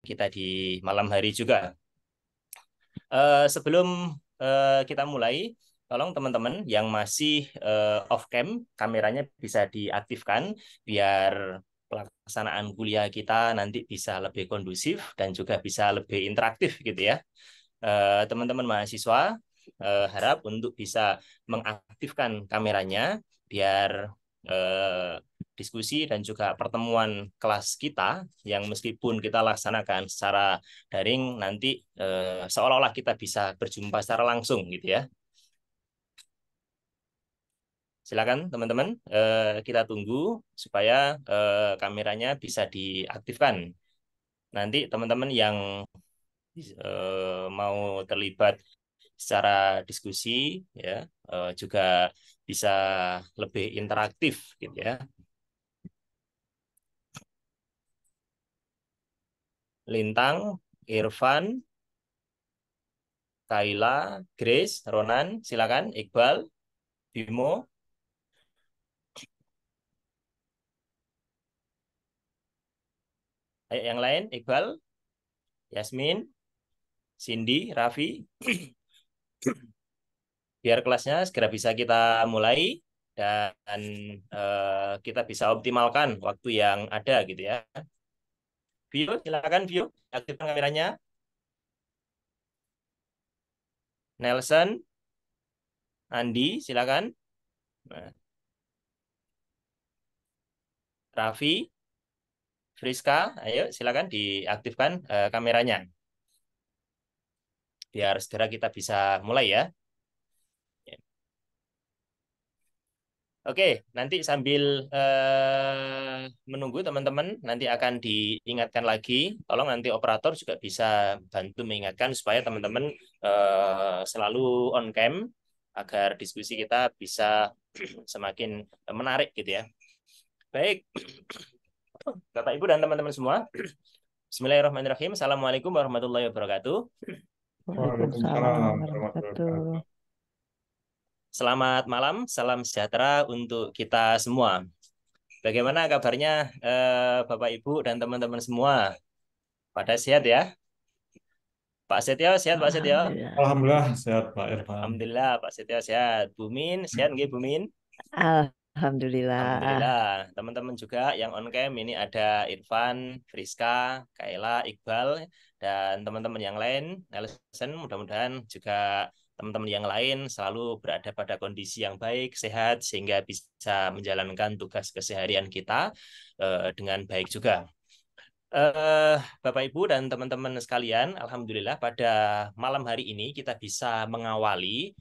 kita di malam hari juga. Sebelum kita mulai, tolong teman-teman yang masih off cam, kameranya bisa diaktifkan biar pelaksanaan kuliah kita nanti bisa lebih kondusif dan juga bisa lebih interaktif gitu ya. Teman-teman mahasiswa harap untuk bisa mengaktifkan kameranya biar eh, diskusi dan juga pertemuan kelas kita yang meskipun kita laksanakan secara daring nanti seolah-olah kita bisa berjumpa secara langsung gitu ya. Silakan teman-teman, kita tunggu supaya kameranya bisa diaktifkan. Nanti teman-teman yang mau terlibat secara diskusi ya juga bisa lebih interaktif gitu ya. Lintang, Irfan, Kaila, Grace, Ronan, silakan. Iqbal, Bimo, ayo yang lain. Iqbal, Yasmin, Cindy, Raffi. Biar kelasnya segera bisa kita mulai dan kita bisa optimalkan waktu yang ada gitu ya. Vio, silakan Vio, aktifkan kameranya. Nelson, Andi, silakan. Nah, Raffi, Friska, ayo silakan diaktifkan kameranya. Biar segera kita bisa mulai ya. Oke, nanti sambil menunggu teman-teman, nanti akan diingatkan lagi. Tolong nanti operator juga bisa bantu mengingatkan supaya teman-teman selalu on cam agar diskusi kita bisa semakin menarik gitu ya. Baik, Bapak Ibu dan teman-teman semua. Bismillahirrahmanirrahim. Assalamualaikum warahmatullahi wabarakatuh. Waalaikumsalam Waalaikumsalam warahmatullahi warahmatullahi wabarakatuh. wabarakatuh. Selamat malam, salam sejahtera untuk kita semua. Bagaimana kabarnya Bapak Ibu dan teman-teman semua? Pada sehat ya? Pak Setio sehat Pak Setio? Alhamdulillah. Alhamdulillah sehat Pak Irfan. Alhamdulillah Pak Setio sehat. Bumin sehat nggih Bumin? Alhamdulillah. Alhamdulillah. Teman-teman juga yang on cam ini ada Irfan, Friska, Kaila, Iqbal dan teman-teman yang lain. Nelson mudah-mudahan juga teman-teman yang lain selalu berada pada kondisi yang baik, sehat sehingga bisa menjalankan tugas keseharian kita dengan baik juga. Bapak Ibu dan teman-teman sekalian, alhamdulillah pada malam hari ini kita bisa mengawali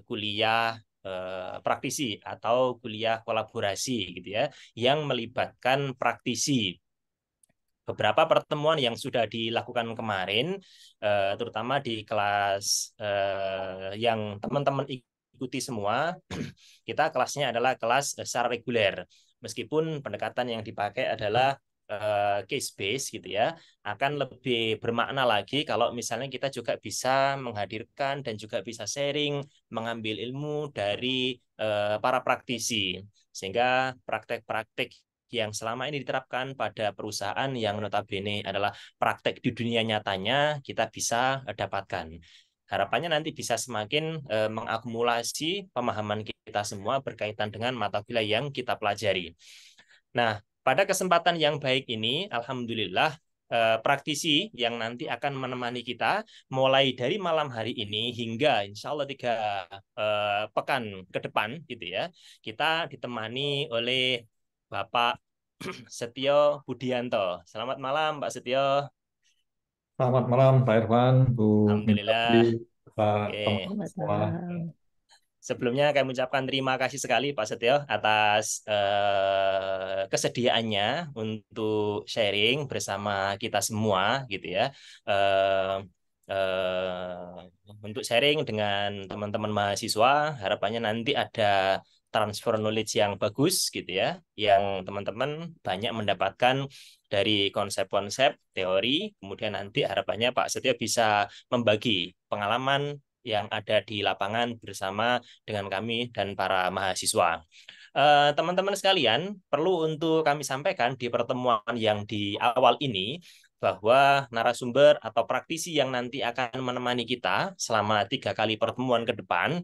kuliah praktisi atau kuliah kolaborasi gitu ya, yang melibatkan praktisi. Beberapa pertemuan yang sudah dilakukan kemarin, terutama di kelas yang teman-teman ikuti semua, kita kelasnya adalah kelas secara reguler. Meskipun pendekatan yang dipakai adalah case base gitu ya, akan lebih bermakna lagi kalau misalnya kita juga bisa menghadirkan dan juga bisa sharing, mengambil ilmu dari para praktisi, sehingga praktek-praktek yang selama ini diterapkan pada perusahaan yang notabene adalah praktek di dunia nyatanya kita bisa dapatkan. Harapannya nanti bisa semakin mengakumulasi pemahaman kita semua berkaitan dengan mata kuliah yang kita pelajari. Nah, pada kesempatan yang baik ini, alhamdulillah praktisi yang nanti akan menemani kita mulai dari malam hari ini hingga insya Allah 3 pekan ke depan gitu ya, kita ditemani oleh Bapak Setio Budianto. Selamat malam Pak Setio. Selamat malam Pak Irfan, Bu Minarti, Alhamdulillah. Pak Oke. teman Selamat semua. malam. Sebelumnya kami ucapkan terima kasih sekali Pak Setio atas kesediaannya untuk sharing bersama kita semua gitu ya. Eh, untuk sharing dengan teman-teman mahasiswa, harapannya nanti ada transfer knowledge yang bagus gitu ya, yang teman-teman banyak mendapatkan dari konsep-konsep teori, kemudian nanti harapannya Pak Setio bisa membagi pengalaman yang ada di lapangan bersama dengan kami dan para mahasiswa. Teman-teman sekalian, perlu untuk kami sampaikan di pertemuan yang di awal ini, bahwa narasumber atau praktisi yang nanti akan menemani kita selama 3 kali pertemuan ke depan,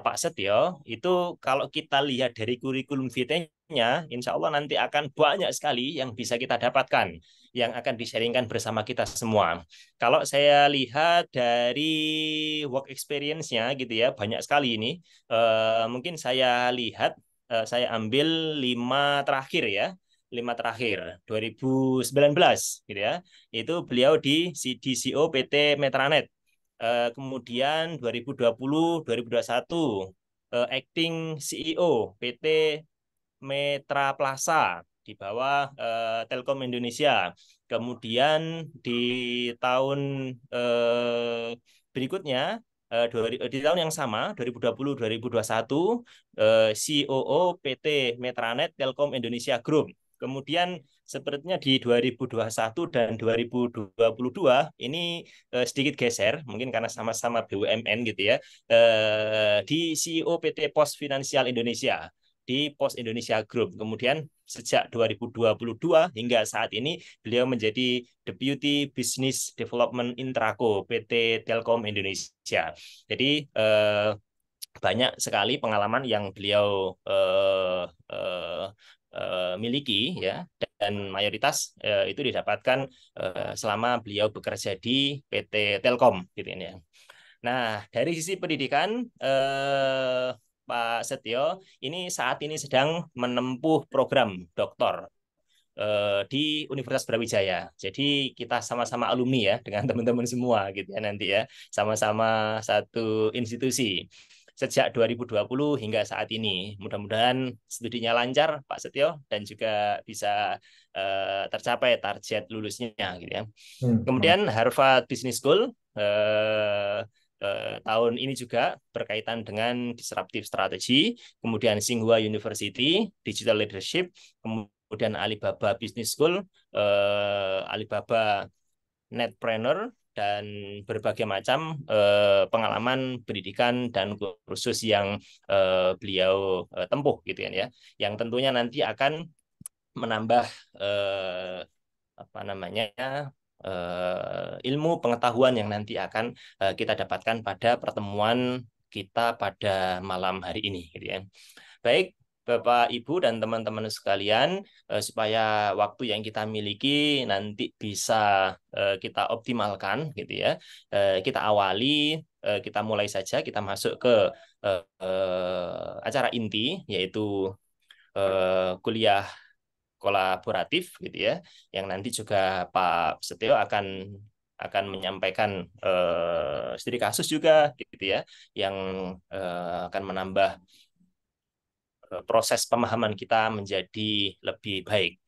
Pak Setio, itu kalau kita lihat dari kurikulum vitae-nya, insya Allah nanti akan banyak sekali yang bisa kita dapatkan, yang akan di-sharingkan bersama kita semua. Kalau saya lihat dari work experience-nya gitu ya, banyak sekali ini. Mungkin saya lihat, saya ambil 5 terakhir 2019 gitu ya, itu beliau di CDCO PT Metranet. Kemudian 2020 2021 acting CEO PT Metra Plaza di bawah Telkom Indonesia. Kemudian di tahun berikutnya, di tahun yang sama 2020 2021 COO PT Metranet Telkom Indonesia Group. Kemudian sepertinya di 2021 dan 2022 ini sedikit geser, mungkin karena sama-sama BUMN gitu ya, di CEO PT Pos Finansial Indonesia di Pos Indonesia Group. Kemudian sejak 2022 hingga saat ini beliau menjadi Deputy Business Development Intraco PT Telkom Indonesia. Jadi banyak sekali pengalaman yang beliau miliki ya, dan mayoritas itu didapatkan selama beliau bekerja di PT Telkom gitu ya. Nah, dari sisi pendidikan, Pak Setio ini saat ini sedang menempuh program doktor di Universitas Brawijaya. Jadi kita sama-sama alumni ya dengan teman-teman semua gitu ya nanti ya, sama-sama satu institusi sejak 2020 hingga saat ini. Mudah-mudahan studinya lancar Pak Setio dan juga bisa tercapai target lulusnya gitu ya. Kemudian Harvard Business School tahun ini juga berkaitan dengan disruptive strategy, kemudian Tsinghua University Digital Leadership, kemudian Alibaba Business School, Alibaba Netpreneur, dan berbagai macam pengalaman pendidikan dan kursus yang beliau tempuh gitu kan ya, yang tentunya nanti akan menambah apa namanya ilmu pengetahuan yang nanti akan kita dapatkan pada pertemuan kita pada malam hari ini gitu ya. Baik Bapak Ibu dan teman-teman sekalian, supaya waktu yang kita miliki nanti bisa kita optimalkan gitu ya. Kita awali, kita mulai saja, kita masuk ke acara inti, yaitu kuliah kolaboratif gitu ya, yang nanti juga Pak Setio akan menyampaikan studi kasus juga gitu ya, yang akan menambah proses pemahaman kita menjadi lebih baik.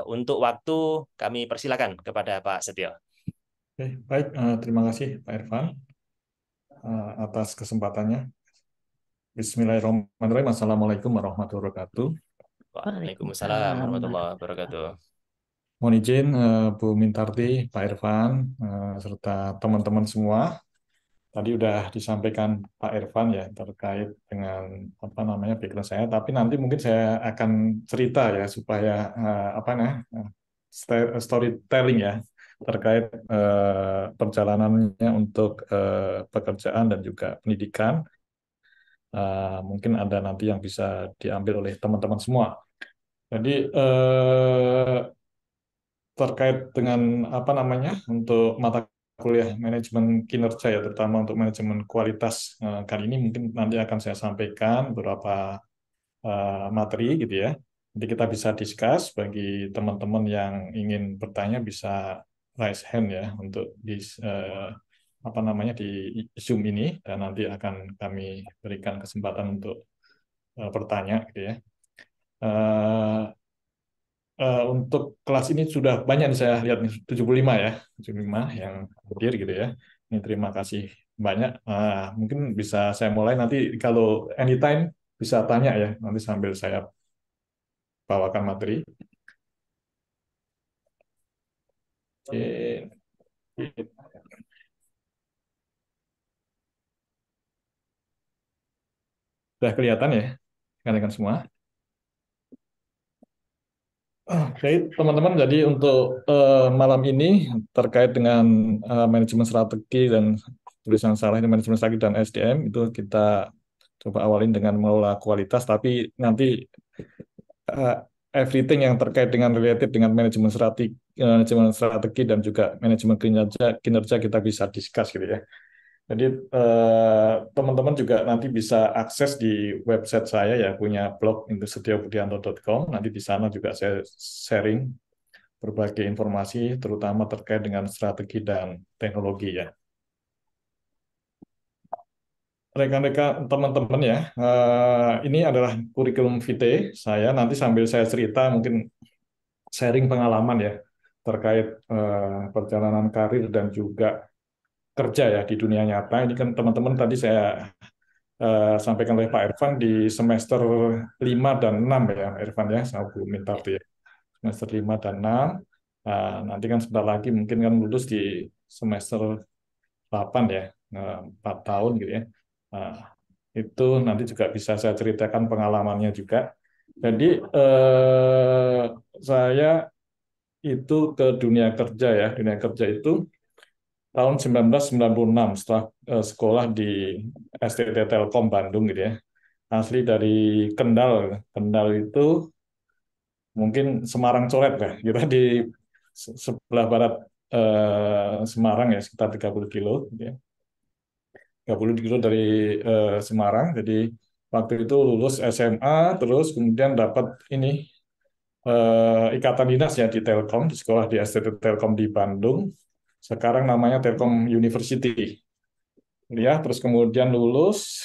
Untuk waktu kami persilakan kepada Pak Setio. Oke, baik. Terima kasih Pak Irfan atas kesempatannya. Bismillahirrahmanirrahim. Assalamualaikum warahmatullahi wabarakatuh. Waalaikumsalam warahmatullahi wabarakatuh. Mohon izin Bu Mintarti, Pak Irfan, serta teman-teman semua. Tadi udah disampaikan Pak Irfan ya terkait dengan apa namanya background saya. Tapi nanti mungkin saya akan cerita ya supaya apa storytelling ya terkait perjalanannya untuk pekerjaan dan juga pendidikan. Mungkin ada nanti yang bisa diambil oleh teman-teman semua. Jadi terkait dengan apa namanya untuk mata kuliah manajemen kinerja ya, terutama untuk manajemen kualitas, kali ini mungkin nanti akan saya sampaikan beberapa materi gitu ya. Nanti kita bisa discuss, bagi teman-teman yang ingin bertanya bisa raise hand ya untuk di apa namanya di Zoom ini, dan nanti akan kami berikan kesempatan untuk bertanya gitu ya. Untuk kelas ini sudah banyak nih saya lihat nih, 75 ya, 75 yang hadir gitu ya. Ini terima kasih banyak. Mungkin bisa saya mulai nanti, kalau anytime bisa tanya ya, nanti sambil saya bawakan materi. Oke. Sudah kelihatan ya, rekan-rekan semua? Oke, teman-teman, jadi untuk malam ini terkait dengan manajemen strategi dan tulisan salah ini manajemen strategi dan SDM itu kita coba awalin dengan mengelola kualitas, tapi nanti eh, everything yang terkait dengan related dengan manajemen strategi dan juga manajemen kinerja kinerja kita bisa discuss gitu ya. Jadi teman-teman juga nanti bisa akses di website saya ya, punya blog industritiobudianto.com. Nanti di sana juga saya sharing berbagai informasi, terutama terkait dengan strategi dan teknologi ya. Rekan-rekan teman-teman ya, ini adalah kurikulum vitae saya. Nanti sambil saya cerita, mungkin sharing pengalaman ya terkait perjalanan karir dan juga kerja ya di dunia nyata. Ini kan teman-teman tadi saya sampaikan oleh Pak Irfan di semester 5 dan 6 ya, Irfan ya, sama Bu Mintarti ya. Semester 5 dan 6. Nanti kan sebentar lagi mungkin kan lulus di semester 8 ya, 4 tahun gitu ya. Nah, itu nanti juga bisa saya ceritakan pengalamannya juga. Jadi saya itu ke dunia kerja ya, dunia kerja itu tahun 1996 setelah sekolah di STT Telkom Bandung gitu ya. Asli dari Kendal. Kendal itu mungkin Semarang coret ya. Kita di sebelah barat Semarang ya, sekitar 30 kilo gitu ya. 30 kilo dari Semarang. Jadi waktu itu lulus SMA, terus kemudian dapat ini ikatan dinas ya di Telkom, di sekolah di STT Telkom di Bandung. Sekarang namanya Telkom University. Ya, terus kemudian lulus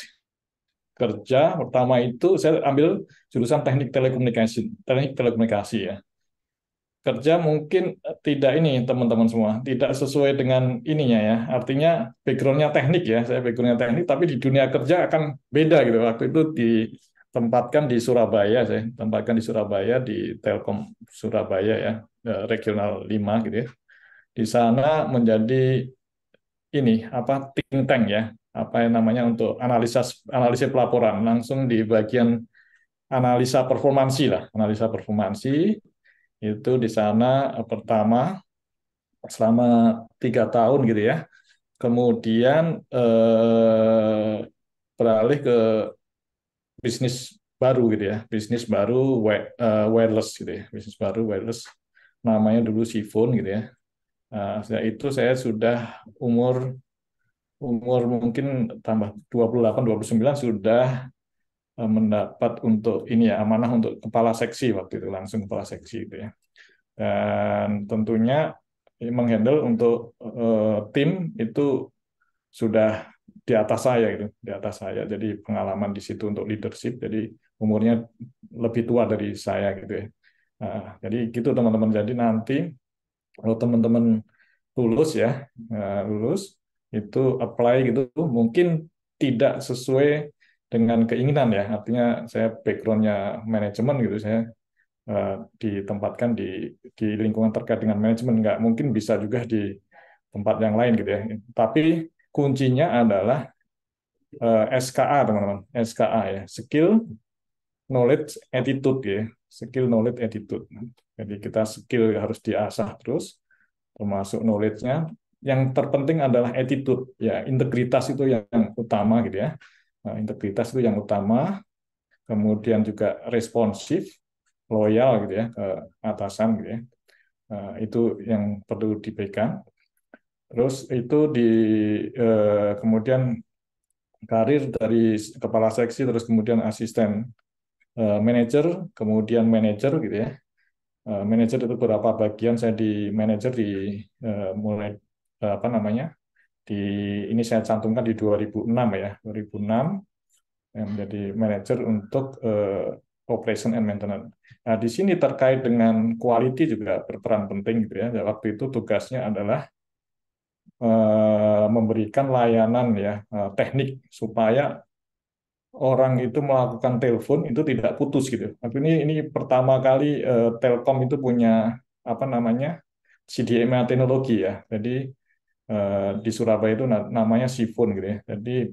kerja pertama itu saya ambil jurusan teknik telekomunikasi ya. Kerja mungkin tidak ini teman-teman semua, tidak sesuai dengan ininya ya. Artinya backgroundnya teknik ya, saya backgroundnya teknik, tapi di dunia kerja akan beda gitu. Waktu itu ditempatkan di Surabaya, saya tempatkan di Surabaya di Telkom Surabaya ya, regional 5 gitu ya. Di sana menjadi ini apa think tank ya, apa yang namanya untuk analisis pelaporan langsung di bagian analisa performansi lah, analisa performansi itu di sana pertama selama 3 tahun gitu ya. Kemudian beralih ke bisnis baru gitu ya, bisnis baru wireless gitu ya, bisnis baru wireless namanya dulu Sifon gitu ya. Setelah itu saya sudah umur umur mungkin tambah 28, 29 sudah mendapat untuk ini ya amanah untuk kepala seksi waktu itu langsung kepala seksi gitu ya. Dan tentunya menghandle untuk tim itu sudah di atas saya gitu, di atas saya. Jadi pengalaman di situ untuk leadership, jadi umurnya lebih tua dari saya gitu ya. Jadi gitu teman-teman. Jadi nanti kalau teman-teman lulus ya, lulus itu apply gitu, mungkin tidak sesuai dengan keinginan ya. Artinya saya backgroundnya manajemen gitu, saya eh, ditempatkan di lingkungan terkait dengan manajemen, nggak mungkin bisa juga di tempat yang lain gitu ya. Tapi kuncinya adalah SKA teman-teman, SKA ya, skill, knowledge, attitude ya, skill, knowledge, attitude. Jadi kita skill harus diasah terus, termasuk knowledge-nya. Yang terpenting adalah attitude ya, integritas itu yang utama gitu ya. Integritas itu yang utama, kemudian juga responsif, loyal gitu ya ke atasan gitu ya. Itu yang perlu dipegang. Terus itu kemudian karir dari kepala seksi terus kemudian asisten manajer, kemudian manajer gitu ya. Manajer itu beberapa bagian saya di manajer di mulai apa namanya? Di ini saya cantumkan di 2006 ya, 2006 yang menjadi manajer untuk operation and maintenance. Nah, di sini terkait dengan quality juga berperan penting gitu ya. Waktu itu tugasnya adalah memberikan layanan ya teknik supaya orang itu melakukan telepon itu tidak putus gitu. Tapi ini pertama kali Telkom itu punya apa namanya CDMA teknologi ya. Jadi di Surabaya itu namanya Sifon gitu ya. Jadi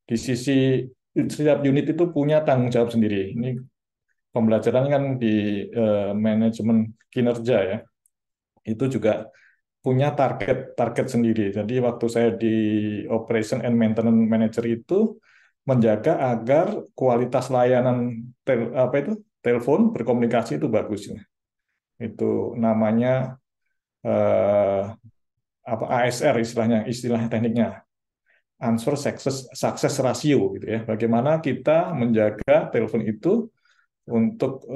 di sisi setiap unit itu punya tanggung jawab sendiri. Ini pembelajaran kan di manajemen kinerja ya, itu juga punya target sendiri. Jadi waktu saya di Operation and Maintenance Manager itu menjaga agar kualitas layanan telepon berkomunikasi itu bagus. Itu namanya eh, ASR istilah tekniknya, answer success ratio gitu ya. Bagaimana kita menjaga telepon itu untuk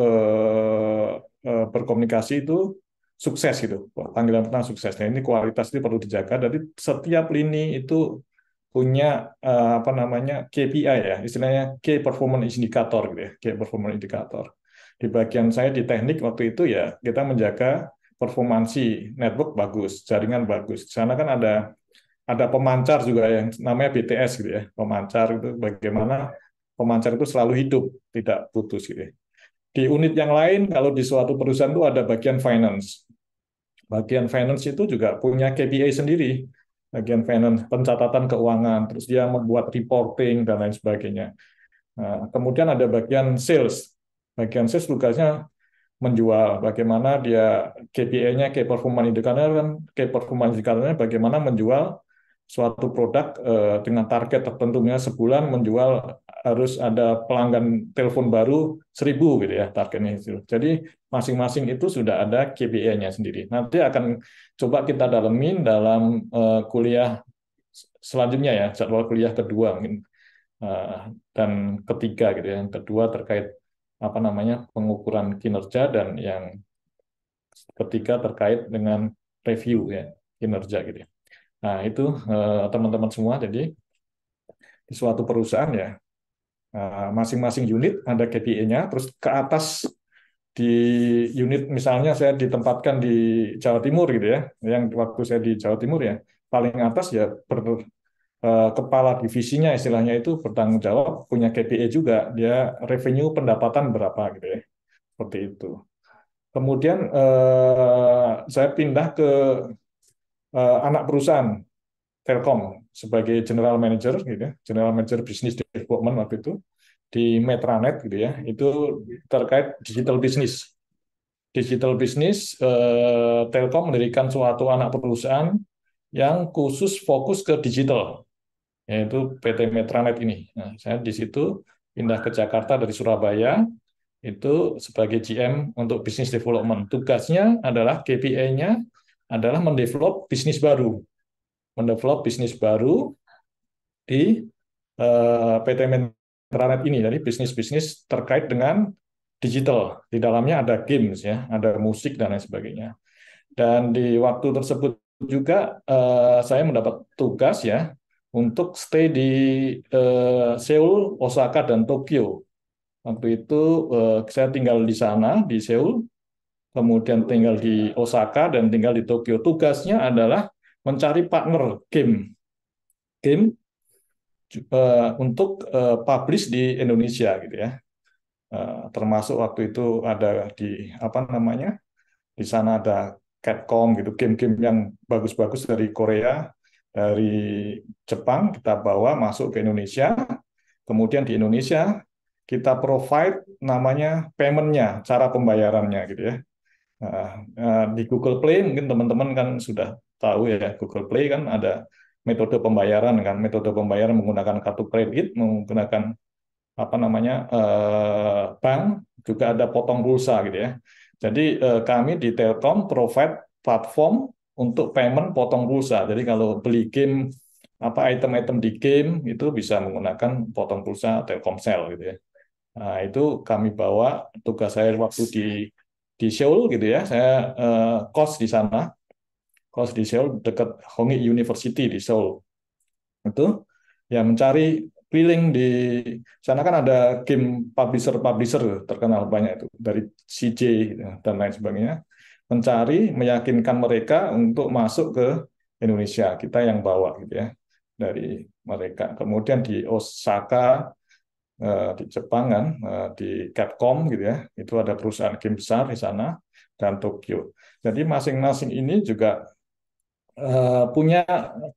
berkomunikasi itu sukses gitu, panggilan pertama sukses. Nah ini kualitas itu perlu dijaga. Jadi setiap lini itu punya apa namanya KPI ya, istilahnya Key Performance Indicator gitu ya, Key Performance Indicator. Di bagian saya di teknik waktu itu ya kita menjaga performansi network bagus, jaringan bagus. Di sana kan ada pemancar juga yang namanya BTS gitu ya. Pemancar itu bagaimana pemancar itu selalu hidup, tidak putus gitu ya. Di unit yang lain, kalau di suatu perusahaan itu ada bagian finance. Bagian finance itu juga punya KPI sendiri. Bagian finance, pencatatan keuangan, terus dia membuat reporting, dan lain sebagainya. Nah, kemudian ada bagian sales. Bagian sales tugasnya menjual. Bagaimana dia KPI-nya, Key Performance Indicator kan, Key Performance Indicator-nya bagaimana menjual suatu produk dengan target tertentu, misalnya sebulan menjual harus ada pelanggan telepon baru 1.000 gitu ya targetnya itu. Jadi masing-masing itu sudah ada KPI-nya sendiri. Nanti akan coba kita dalemin dalam kuliah selanjutnya ya, jadwal kuliah kedua mungkin dan ketiga gitu ya. Yang kedua terkait apa namanya pengukuran kinerja, dan yang ketiga terkait dengan review ya kinerja gitu ya. Nah, itu teman-teman semua, jadi di suatu perusahaan ya, masing-masing unit ada KPI-nya, terus ke atas di unit, misalnya saya ditempatkan di Jawa Timur gitu ya, yang waktu saya di Jawa Timur ya, paling atas ya kepala divisinya istilahnya itu bertanggung jawab, punya KPI juga, dia revenue pendapatan berapa gitu ya, seperti itu. Kemudian saya pindah ke anak perusahaan Telkom sebagai general manager gitu ya, general manager business development waktu itu di Metranet gitu ya, itu terkait digital business. Digital business Telkom mendirikan suatu anak perusahaan yang khusus fokus ke digital, yaitu PT Metranet ini. Nah, saya di situ pindah ke Jakarta dari Surabaya itu sebagai GM untuk business development. Tugasnya adalah KPI-nya adalah mendevelop bisnis baru di PT Metranet ini. Jadi bisnis-bisnis terkait dengan digital. Di dalamnya ada games ya, ada musik dan lain sebagainya. Dan di waktu tersebut juga saya mendapat tugas ya untuk stay di Seoul, Osaka, dan Tokyo. Waktu itu saya tinggal di sana di Seoul, kemudian tinggal di Osaka dan tinggal di Tokyo. Tugasnya adalah mencari partner game untuk publish di Indonesia gitu ya. Termasuk waktu itu ada di apa namanya, di sana ada Capcom gitu, game-game yang bagus-bagus dari Korea, dari Jepang kita bawa masuk ke Indonesia. Kemudian di Indonesia kita provide namanya payment-nya, cara pembayarannya gitu ya. Di Google Play mungkin teman-teman kan sudah tahu ya, Google Play kan ada metode pembayaran kan, metode pembayaran menggunakan kartu kredit, menggunakan apa namanya bank, juga ada potong pulsa gitu ya. Jadi kami di Telkom provide platform untuk payment potong pulsa. Jadi kalau beli game apa item-item di game itu bisa menggunakan potong pulsa Telkomsel gitu ya. Nah, itu kami bawa, tugas saya waktu di Seoul gitu ya. Saya kos di sana. Kos di Seoul dekat Hongik University di Seoul. Itu ya mencari keliling di sana kan ada game publisher terkenal banyak itu dari CJ dan lain sebagainya, mencari meyakinkan mereka untuk masuk ke Indonesia, kita yang bawa gitu ya dari mereka. Kemudian di Osaka di Jepang kan di Capcom gitu ya, itu ada perusahaan game besar di sana, dan Tokyo. Jadi masing-masing ini juga punya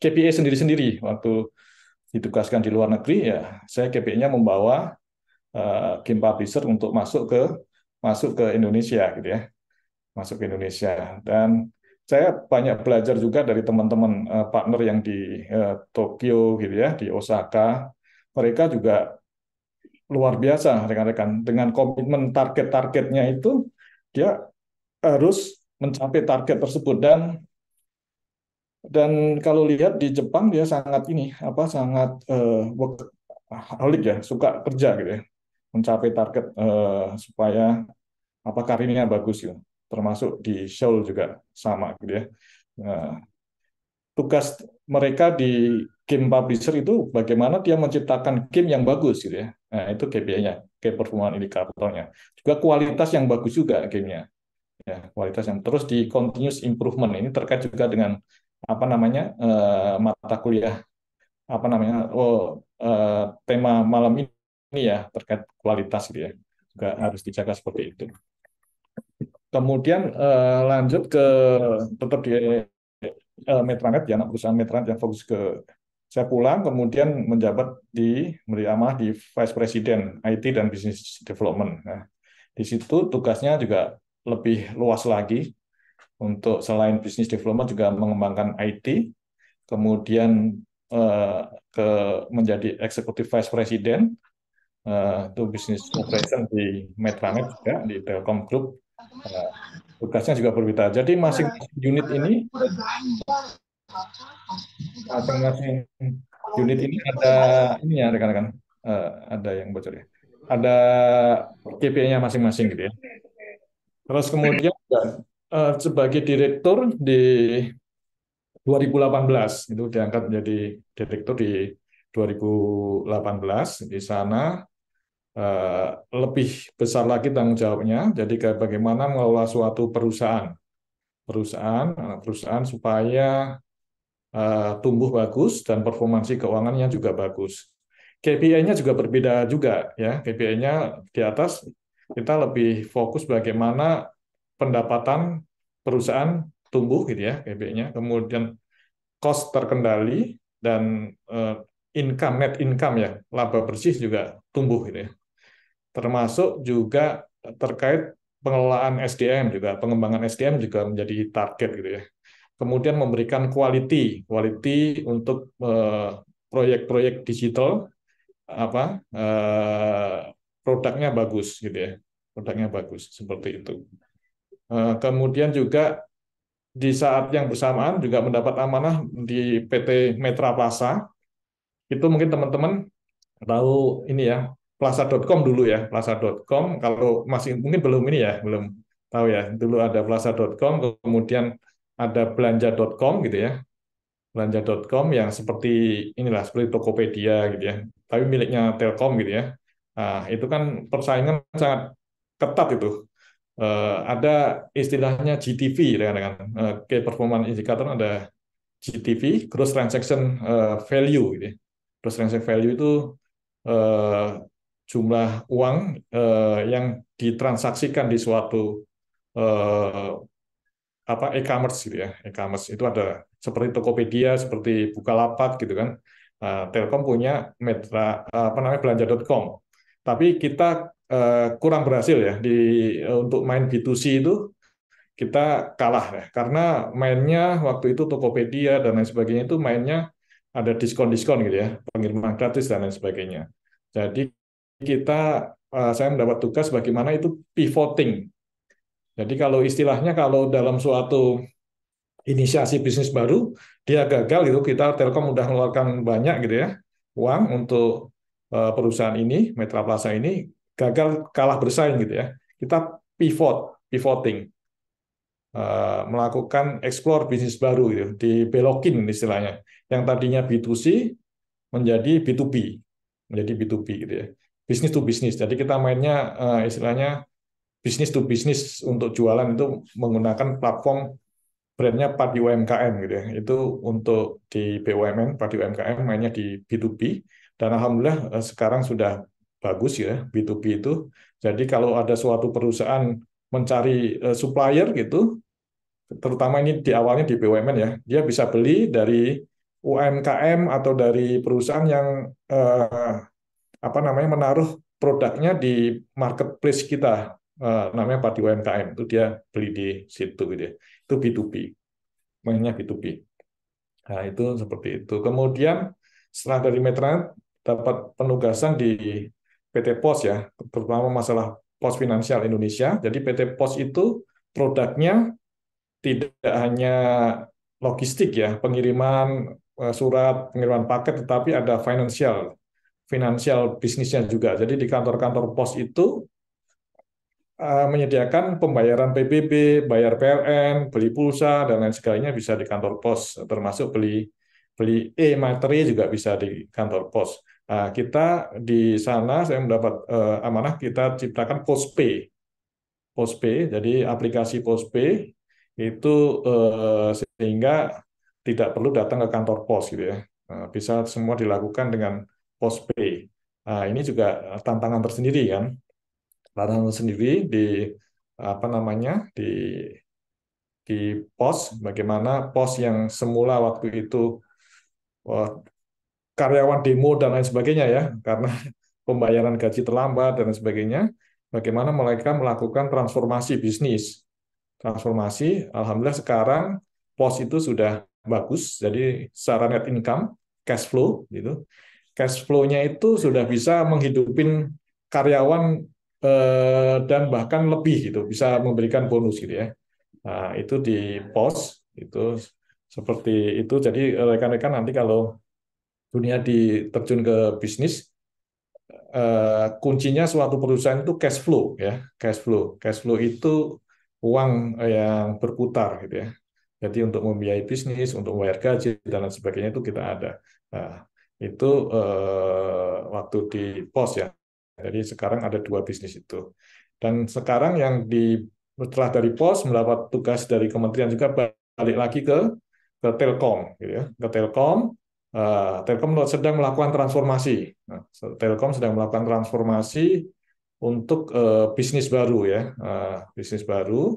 KPI sendiri-sendiri. Waktu ditugaskan di luar negeri ya saya KPI-nya membawa game publisher untuk masuk ke masuk ke Indonesia gitu ya, masuk ke Indonesia. Dan saya banyak belajar juga dari teman-teman partner yang di Tokyo gitu ya, di Osaka. Mereka juga luar biasa rekan-rekan, dengan komitmen target-targetnya itu dia harus mencapai target tersebut. Dan kalau lihat di Jepang dia sangat ini apa sangat workaholic ya, suka kerja gitu ya, mencapai target supaya apa karirnya bagus gitu. Termasuk di Seoul juga sama gitu ya. Nah, tugas mereka di game publisher itu bagaimana dia menciptakan game yang bagus gitu ya. Nah, itu KPI-nya, Key Performance Indicator-nya. Juga kualitas yang bagus juga gamenya. Ya, kualitas yang terus di continuous improvement ini terkait juga dengan apa namanya mata kuliah apa namanya tema malam ini ya terkait kualitas gitu ya, juga harus dijaga seperti itu. Kemudian lanjut ke tetap di Metranet ya, anak perusahaan Metranet yang fokus ke saya pulang kemudian menjabat di memberi amanah di Vice President IT dan Business Development. Nah, di situ tugasnya juga lebih luas lagi untuk selain Business Development juga mengembangkan IT, kemudian ke menjadi Executive Vice President itu Business Operation di Metranet juga di Telkom Group. Tugasnya juga berbeda. Jadi masing-masing unit ini masing-masing unit ini ada ini ya rekan-rekan. Ada yang bocor ya. Ada KPI-nya masing-masing gitu ya. Terus kemudian sebagai direktur di 2018 itu diangkat menjadi direktur di 2018 di sana lebih besar lagi tanggung jawabnya. Jadi bagaimana mengelola suatu perusahaan supaya tumbuh bagus dan performansi keuangannya juga bagus. KPI-nya juga berbeda juga ya. KPI-nya di atas kita lebih fokus bagaimana pendapatan perusahaan tumbuh gitu ya KPI-nya. Kemudian cost terkendali dan net income ya, laba bersih juga tumbuh gitu ya. Termasuk juga terkait pengelolaan SDM juga, pengembangan SDM juga menjadi target gitu ya. Kemudian memberikan quality untuk proyek-proyek digital apa produknya bagus gitu ya, produknya bagus seperti itu. Kemudian juga di saat yang bersamaan juga mendapat amanah di PT Metra Plaza. Itu mungkin teman-teman tahu ini ya, plaza.com dulu ya, plaza.com kalau masih mungkin belum ini ya, belum tahu ya. Dulu ada plaza.com, kemudian ada belanja.com gitu ya. Belanja.com yang seperti inilah seperti Tokopedia gitu ya. Tapi miliknya Telkom gitu ya. Nah, itu kan persaingan sangat ketat itu. Ada istilahnya GTV dengan Key Performance Indicator ada GTV, Gross Transaction Value gitu ya. Gross Transaction Value itu eh, jumlah uang yang ditransaksikan di suatu eh, apa e-commerce gitu ya. E-commerce itu ada seperti Tokopedia, seperti Bukalapak gitu kan. Telkom punya Metra apa namanya belanja.com. Tapi kita kurang berhasil ya untuk main B2C itu kita kalah ya. Karena mainnya waktu itu Tokopedia dan lain sebagainya itu mainnya ada diskon-diskon gitu ya, pengiriman gratis dan lain sebagainya. Jadi kita saya mendapat tugas bagaimana itu pivoting. Jadi kalau istilahnya kalau dalam suatu inisiasi bisnis baru dia gagal gitu, kita Telkom udah mengeluarkan banyak gitu ya uang untuk perusahaan ini, Metra Plaza ini gagal kalah bersaing gitu ya. Kita pivoting melakukan explore bisnis baru gitu, dibelokin istilahnya. Yang tadinya B2C menjadi B2B, gitu ya. Bisnis to bisnis. Jadi kita mainnya istilahnya bisnis to bisnis untuk jualan itu menggunakan platform brandnya Padi UMKM gitu ya. Itu untuk di BUMN, Padi UMKM mainnya di B2B dan alhamdulillah sekarang sudah bagus ya B2B itu. Jadi kalau ada suatu perusahaan mencari supplier gitu, terutama ini di awalnya di BUMN ya, dia bisa beli dari UMKM atau dari perusahaan yang apa namanya menaruh produknya di marketplace kita namanya Padi UMKM, itu dia beli di situ gitu ya. Itu B2B, mainnya B2B. Nah, itu seperti itu. Kemudian setelah dari Metronet dapat penugasan di PT Pos ya, terutama masalah Pos Finansial Indonesia. Jadi PT Pos itu produknya tidak hanya logistik ya, pengiriman surat, pengiriman paket, tetapi ada financial bisnisnya juga. Jadi di kantor-kantor pos itu menyediakan pembayaran PBB, bayar PLN, beli pulsa dan lain sebagainya bisa di kantor pos, termasuk beli beli e-materi juga bisa di kantor pos. Nah, kita di sana saya mendapat amanah kita ciptakan Postpay. Postpay, jadi aplikasi Postpay itu sehingga tidak perlu datang ke kantor pos gitu ya. Bisa semua dilakukan dengan Postpay. Nah, ini juga tantangan tersendiri kan. Tantangan sendiri di apa namanya di pos, bagaimana pos yang semula waktu itu wah, karyawan demo dan lain sebagainya ya, karena pembayaran gaji terlambat dan lain sebagainya, bagaimana mereka melakukan transformasi bisnis. Transformasi, alhamdulillah sekarang pos itu sudah bagus, jadi secara net income, cash flow gitu. Cash flow-nya itu sudah bisa menghidupin karyawan dan bahkan lebih gitu, bisa memberikan bonus gitu ya. Nah, itu di pos itu seperti itu. Jadi rekan-rekan nanti kalau dunia diterjun ke bisnis, kuncinya suatu perusahaan itu cash flow ya, cash flow itu uang yang berputar gitu ya. Jadi untuk membiayai bisnis, untuk membayar gaji dan lain sebagainya itu kita ada. Nah, itu waktu di pos ya. Jadi sekarang ada dua bisnis itu. Dan sekarang yang setelah dari pos mendapat tugas dari kementerian juga balik lagi ke Telkom gitu ya. Ke Telkom. Telkom sedang melakukan transformasi. Nah, Telkom sedang melakukan transformasi untuk bisnis baru ya. Bisnis baru.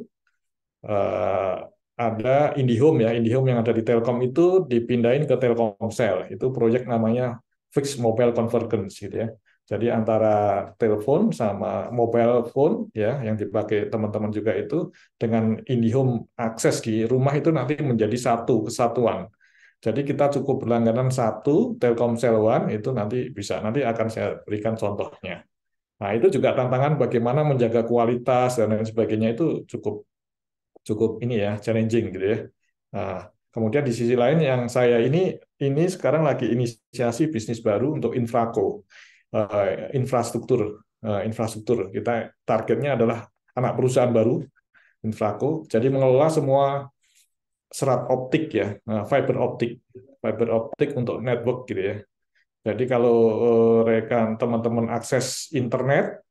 Eh, ada IndiHome ya, IndiHome yang ada di Telkom itu dipindahin ke Telkomsel. Itu proyek namanya Fixed Mobile Convergence gitu ya. Jadi antara telepon sama mobile phone ya yang dipakai teman-teman juga itu dengan IndiHome akses di rumah itu nanti menjadi satu kesatuan. Jadi kita cukup berlangganan satu Telkomsel One itu nanti akan saya berikan contohnya. Nah, itu juga tantangan bagaimana menjaga kualitas dan lain sebagainya itu cukup cukup ini ya challenging gitu ya. Nah, kemudian di sisi lain yang saya ini sekarang lagi inisiasi bisnis baru untuk infrastruktur infrastruktur. Kita targetnya adalah anak perusahaan baru Infraco. Jadi mengelola semua serat optik ya, fiber optik untuk network gitu ya. Jadi kalau rekan teman-teman akses internet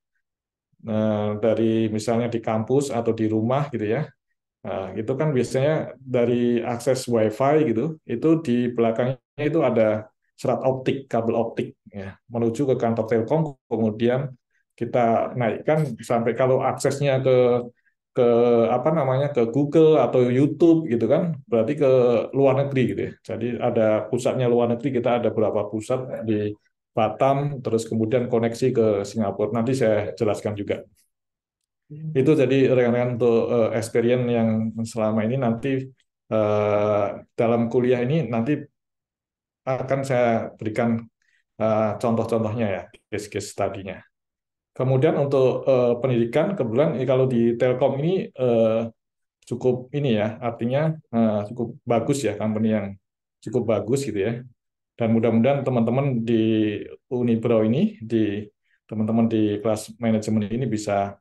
dari misalnya di kampus atau di rumah gitu ya. Nah, itu kan biasanya dari akses WiFi gitu, itu di belakangnya itu ada serat optik, kabel optik ya, menuju ke kantor Telkom, kemudian kita naikkan sampai kalau aksesnya ke apa namanya ke Google atau YouTube gitu kan, berarti ke luar negeri gitu ya. Jadi ada pusatnya luar negeri, kita ada beberapa pusat di Batam, terus kemudian koneksi ke Singapura. Nanti saya jelaskan juga. Itu jadi rekan-rekan untuk experience yang selama ini nanti dalam kuliah ini nanti akan saya berikan contoh-contohnya ya, case-case study-nya. Kemudian untuk pendidikan, kebetulan kalau di Telkom ini cukup ini ya, artinya cukup bagus ya, company yang cukup bagus gitu ya. Dan mudah-mudahan teman-teman di Unibro ini, teman-teman di kelas manajemen ini bisa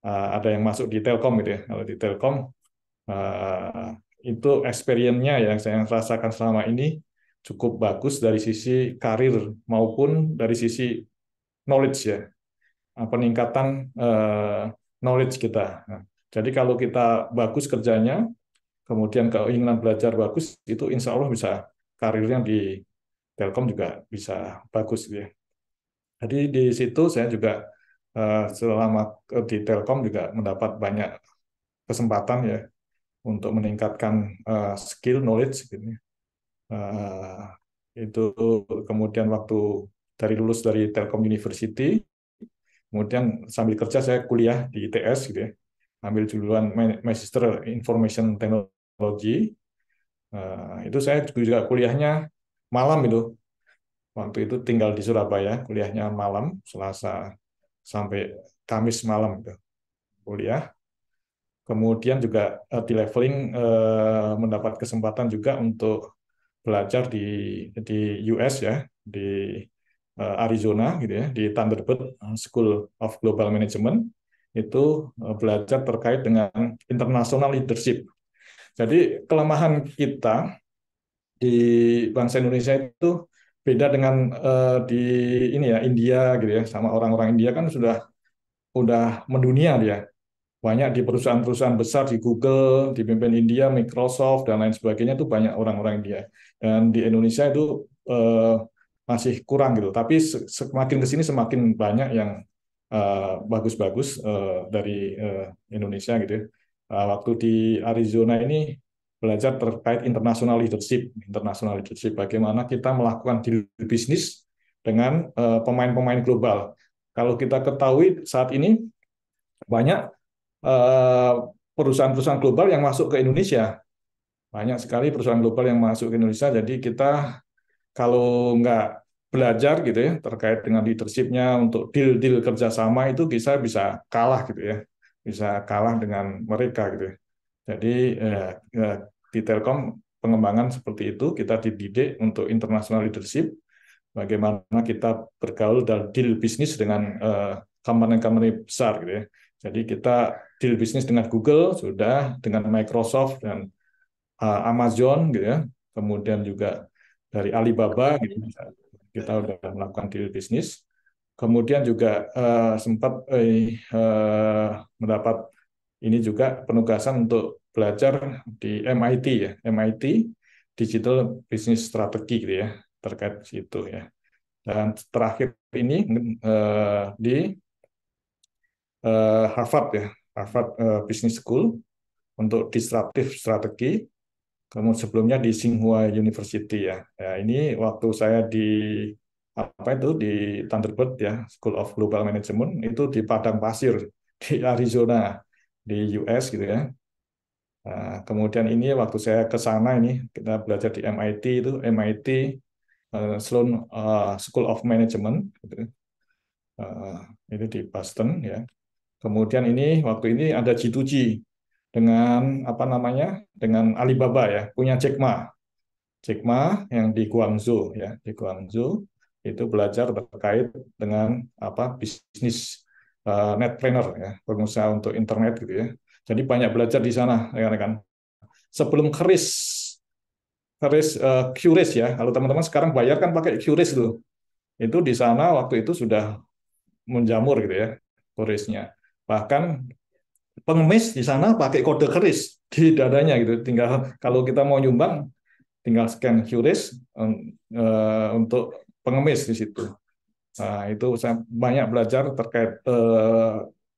ada yang masuk di Telkom gitu ya. Kalau di Telkom uh, itu experience-nya yang saya rasakan selama ini cukup bagus dari sisi karir maupun dari sisi knowledge ya, peningkatan knowledge kita. Nah, jadi kalau kita bagus kerjanya, kemudian keinginan belajar bagus, itu insya Allah bisa karirnya di Telkom juga bisa bagus gitu ya. Jadi di situ saya juga selama di Telkom juga mendapat banyak kesempatan ya untuk meningkatkan skill knowledge gitu. Uh, itu kemudian waktu lulus dari Telkom University Kemudian sambil kerja saya kuliah di ITS gitu ya, ambil jurusan Magister Information Technology. Itu saya juga kuliahnya malam itu. Waktu itu tinggal di Surabaya, kuliahnya malam, Selasa sampai Kamis malam itu kuliah. Kemudian juga di leveling mendapat kesempatan juga untuk belajar di US ya, di Arizona gitu ya, di Thunderbird School of Global Management itu belajar terkait dengan international leadership. Jadi kelemahan kita di bangsa Indonesia itu beda dengan di ini ya India gitu ya, sama orang-orang India kan udah mendunia dia, banyak di perusahaan-perusahaan besar di Google, dipimpin India, Microsoft dan lain sebagainya itu banyak orang-orang India. Dan di Indonesia itu masih kurang gitu. Tapi semakin ke sini semakin banyak yang bagus-bagus dari Indonesia gitu ya. Waktu di Arizona ini belajar terkait international leadership, bagaimana kita melakukan deal bisnis dengan pemain-pemain global. Kalau kita ketahui saat ini banyak perusahaan-perusahaan global yang masuk ke Indonesia. Banyak sekali perusahaan global yang masuk ke Indonesia. Jadi kita kalau nggak belajar gitu ya terkait dengan leadership-nya untuk deal-deal kerjasama itu bisa bisa kalah gitu ya. Bisa kalah dengan mereka gitu ya. Jadi di Telkom pengembangan seperti itu kita dididik untuk international leadership, bagaimana kita bergaul dan deal bisnis dengan company-company besar gitu ya. Jadi kita deal bisnis dengan Google sudah, dengan Microsoft dan Amazon gitu ya. Kemudian juga dari Alibaba gitu. Kita sudah melakukan deal bisnis. Kemudian juga sempat mendapat ini juga penugasan untuk belajar di MIT ya, MIT Digital Business Strategy gitu ya, terkait situ ya. Dan terakhir ini di Harvard ya, Harvard Business School untuk disruptive strategi. Kemudian sebelumnya di Tsinghua University ya. Ya ini waktu saya di apa itu di Thunderbird ya, School of Global Management itu di padang pasir di Arizona di US gitu ya. Nah, kemudian ini waktu saya ke sana ini kita belajar di MIT itu MIT Sloan School of Management gitu. Uh, itu di Boston ya. Kemudian ini waktu ini ada G2G dengan apa namanya dengan Alibaba ya punya Jack Ma. Jack Ma yang di Guangzhou ya di Guangzhou itu belajar terkait dengan apa bisnis netpreneur ya pengusaha untuk internet gitu ya. Jadi banyak belajar di sana rekan-rekan. Sebelum Keris QRIS ya. Kalau teman-teman sekarang bayar kan pakai QRIS tuh. Itu di sana waktu itu sudah menjamur gitu ya QRIS-nya. Bahkan pengemis di sana pakai kode keris di dadanya gitu. Tinggal kalau kita mau nyumbang, tinggal scan QRIS untuk pengemis di situ. Nah, itu saya banyak belajar terkait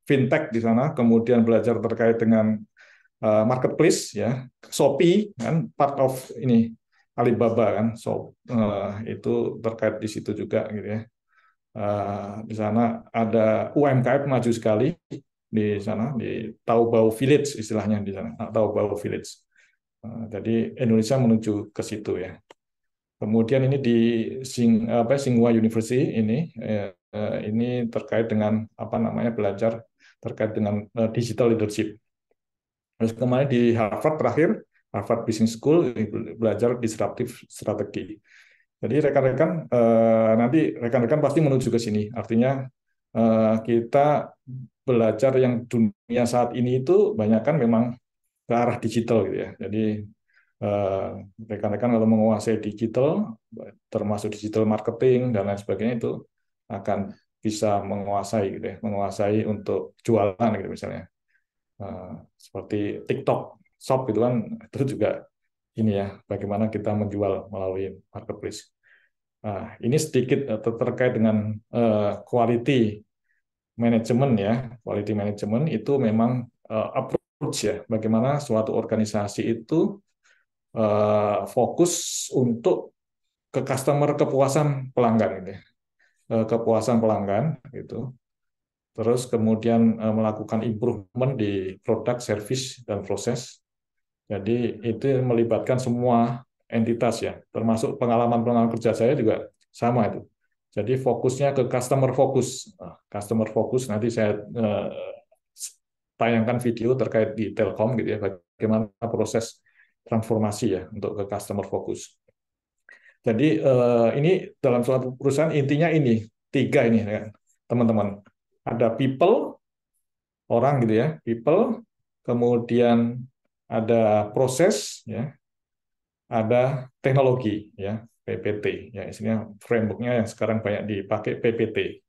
fintech di sana, kemudian belajar terkait dengan marketplace ya, Shopee kan part of ini Alibaba kan, so itu terkait di situ juga gitu ya. Di sana ada UMKM maju sekali di sana di Taobao Village istilahnya di sana Taobao Village. Jadi Indonesia menuju ke situ ya. Kemudian ini di Tsinghua University ini terkait dengan apa namanya belajar terkait dengan digital leadership. Terus kemarin di Harvard terakhir Harvard Business School belajar disruptive strategi. Jadi rekan-rekan nanti rekan-rekan pasti menuju ke sini. Artinya kita belajar yang dunia saat ini itu banyak kan memang ke arah digital gitu ya. Jadi rekan-rekan kalau menguasai digital, termasuk digital marketing dan lain sebagainya itu akan bisa menguasai gitu ya, menguasai untuk jualan gitu misalnya. Seperti TikTok Shop itu kan itu juga ini ya bagaimana kita menjual melalui marketplace. Nah, ini sedikit terkait dengan quality management ya. Quality management itu memang approach ya, bagaimana suatu organisasi itu fokus untuk ke customer kepuasan pelanggan ini. Kepuasan pelanggan gitu. terus kemudian melakukan improvement di produk, service, dan proses. Jadi itu melibatkan semua entitas ya, termasuk pengalaman-pengalaman kerja saya juga sama itu. Jadi fokusnya ke customer focus. Nah, customer focus nanti saya tayangkan video terkait di Telkom gitu ya, bagaimana proses transformasi ya untuk ke customer focus. Jadi ini dalam suatu perusahaan intinya ini tiga ini ya, teman-teman. Ada people, orang gitu ya, people, kemudian ada proses ya, ada teknologi ya, PPT ya, isinya framework-nya yang sekarang banyak dipakai PPT.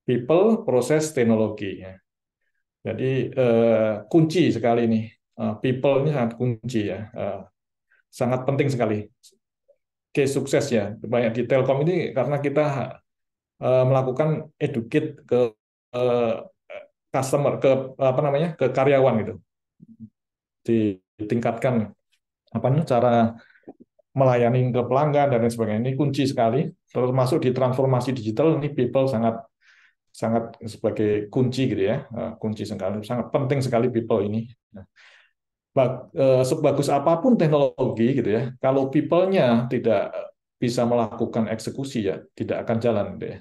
People, proses, teknologi ya. Jadi kunci sekali ini. People ini sangat kunci ya. Sangat penting sekali. Case sukses ya. Banyak di Telkom ini karena kita melakukan educate ke eh, customer, ke apa namanya, ke karyawan gitu. Ditingkatkan apa nih cara melayani ke pelanggan dan lain sebagainya. Ini kunci sekali. Termasuk di transformasi digital ini people sangat sangat sebagai kunci gitu ya, kunci sekali, sangat penting sekali people ini. Sebagus apapun teknologi gitu ya, kalau people-nya tidak bisa melakukan eksekusi ya tidak akan jalan gitu ya.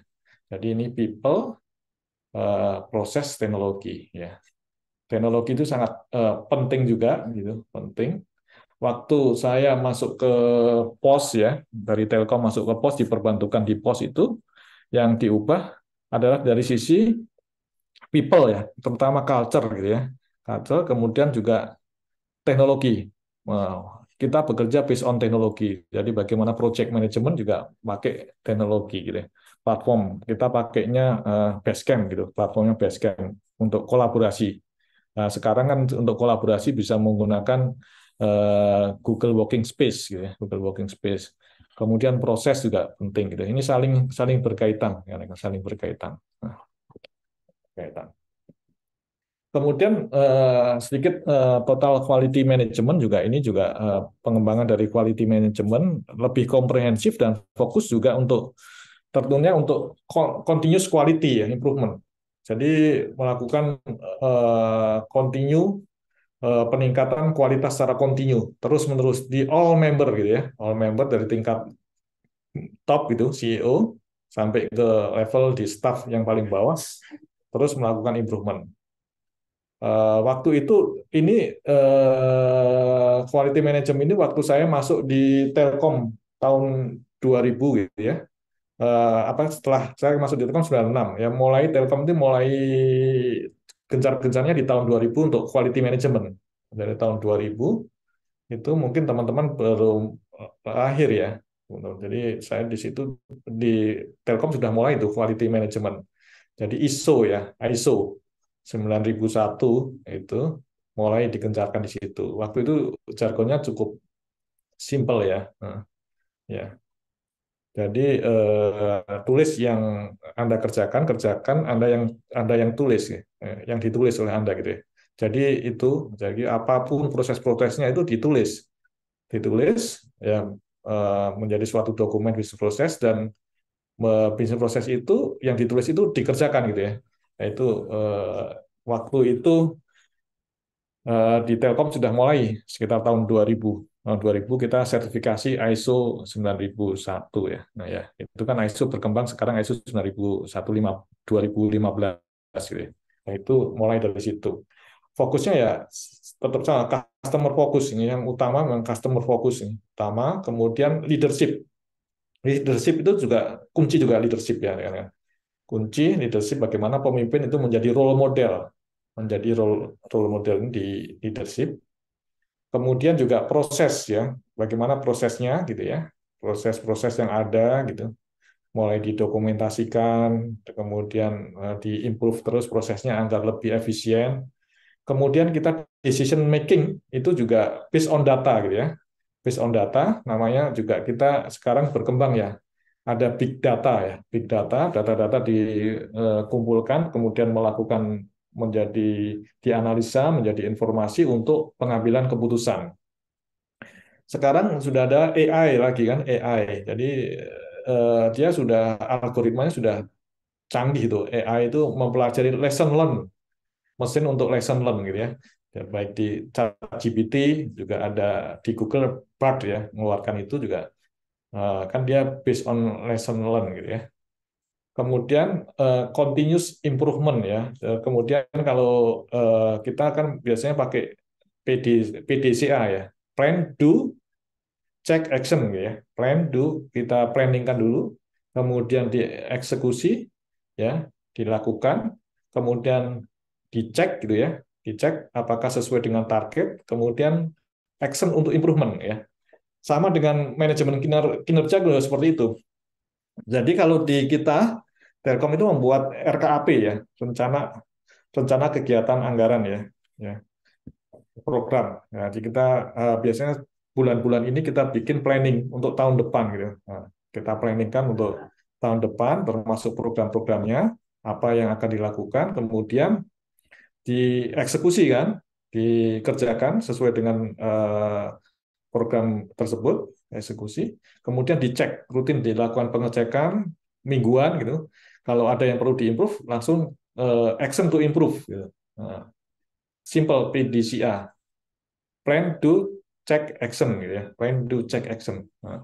Jadi ini people, proses, teknologi ya. Teknologi itu sangat penting juga gitu, penting. Waktu saya masuk ke pos ya, dari Telkom masuk ke pos, diperbantukan di pos itu, yang diubah adalah dari sisi people ya, terutama culture gitu ya. Culture, kemudian juga teknologi. Wow. Kita bekerja based on teknologi. Jadi bagaimana project management juga pakai teknologi gitu ya. Platform kita pakainya Basecamp gitu, platformnya Basecamp untuk kolaborasi. Nah, sekarang kan untuk kolaborasi bisa menggunakan Google Working Space gitu ya, Google Working Space. Kemudian proses juga penting gitu. Ini saling saling berkaitan, ya, saling berkaitan. Nah, berkaitan. Kemudian sedikit total quality management juga ini juga pengembangan dari quality management lebih komprehensif dan fokus juga untuk tentunya untuk continuous quality ya, improvement. Jadi melakukan continue peningkatan kualitas secara kontinu terus menerus di all member gitu ya, all member dari tingkat top gitu CEO sampai ke level di staff yang paling bawah terus melakukan improvement. Waktu itu ini quality management ini waktu saya masuk di Telkom tahun 2000 gitu ya. Apa setelah saya masuk di Telkom 96 ya, mulai Telkom itu mulai gencar-gencarnya di tahun 2000 untuk quality management. Dari tahun 2000 itu mungkin teman-teman belum lahir ya. Jadi saya di situ di Telkom sudah mulai itu quality management. Jadi ISO ya, ISO 9001 itu mulai digencarkan di situ. Waktu itu jargonnya cukup simple ya. Nah, ya. Jadi tulis yang Anda kerjakan, kerjakan Anda yang tulis ya, yang ditulis oleh Anda gitu ya. Jadi apapun proses-prosesnya itu ditulis ya, menjadi suatu dokumen bisnis proses dan bisnis proses itu yang ditulis itu dikerjakan gitu ya. Itu waktu itu di Telkom sudah mulai sekitar tahun 2000. Tahun 2000 kita sertifikasi ISO 9001 ya. Nah ya, itu kan ISO berkembang sekarang ISO 2015 gitu ya. Nah itu mulai dari situ. Fokusnya ya tetap sama customer focus ini yang utama, memang customer focus ini utama, kemudian leadership. Leadership itu juga kunci juga leadership ya. Kunci leadership bagaimana pemimpin itu menjadi role model, menjadi role model di leadership. Kemudian juga proses ya, bagaimana prosesnya gitu ya, proses-proses yang ada gitu, mulai didokumentasikan, kemudian diimprove terus prosesnya agar lebih efisien. Kemudian kita decision making itu juga based on data gitu ya, based on data, namanya juga kita sekarang berkembang ya, ada big data ya, big data, data-data dikumpulkan, kemudian melakukan menjadi dianalisa menjadi informasi untuk pengambilan keputusan. Sekarang sudah ada AI lagi kan, AI. Jadi dia sudah algoritmanya sudah canggih itu. AI itu mempelajari lesson learn, mesin untuk lesson learn gitu ya. Ya, baik di ChatGPT juga ada di Google Bard ya, mengeluarkan itu juga kan dia based on lesson learn gitu ya. Kemudian continuous improvement ya. Kemudian kalau kita kan biasanya pakai PDCA ya, plan, do, check, action gitu ya. Plan, do, kita planningkan dulu, kemudian dieksekusi ya, dilakukan, kemudian dicek gitu ya, dicek apakah sesuai dengan target, kemudian action untuk improvement ya. Sama dengan manajemen kinerja juga seperti itu. Jadi kalau di kita Telkom itu membuat RKAP ya, rencana rencana kegiatan anggaran ya, ya program. Nah, jadi kita biasanya bulan-bulan ini kita bikin planning untuk tahun depan gitu. Nah, kita planningkan untuk tahun depan termasuk program-programnya apa yang akan dilakukan, kemudian dieksekusi kan, dikerjakan sesuai dengan program tersebut, eksekusi, kemudian dicek, rutin dilakukan pengecekan mingguan gitu. Kalau ada yang perlu diimprove, langsung action to improve. Gitu. Nah, simple PDCA, plan, do, check, action gitu ya. Plan, do, check, action. Nah,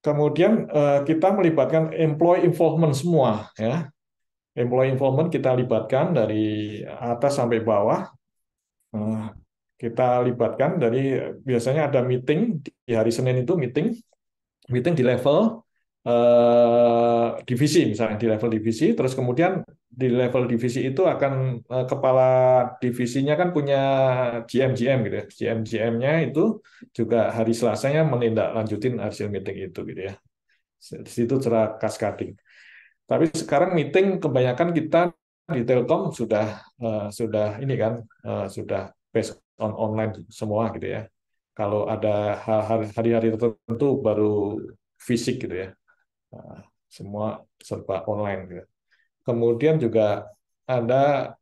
kemudian kita melibatkan employee involvement semua ya. Employee involvement kita libatkan dari atas sampai bawah. Kita libatkan dari biasanya ada meeting di hari Senin itu meeting di level divisi misalnya di level divisi, terus kemudian di level divisi itu akan kepala divisinya kan punya GM gitu ya, GM-nya itu juga hari Selasanya menindaklanjutin hasil meeting itu gitu ya. Di situ cara cascading. Tapi sekarang meeting kebanyakan kita di Telkom sudah ini kan sudah based on online semua gitu ya. Kalau ada hari-hari tertentu baru fisik gitu ya. Nah, semua serba online gitu. Kemudian juga ada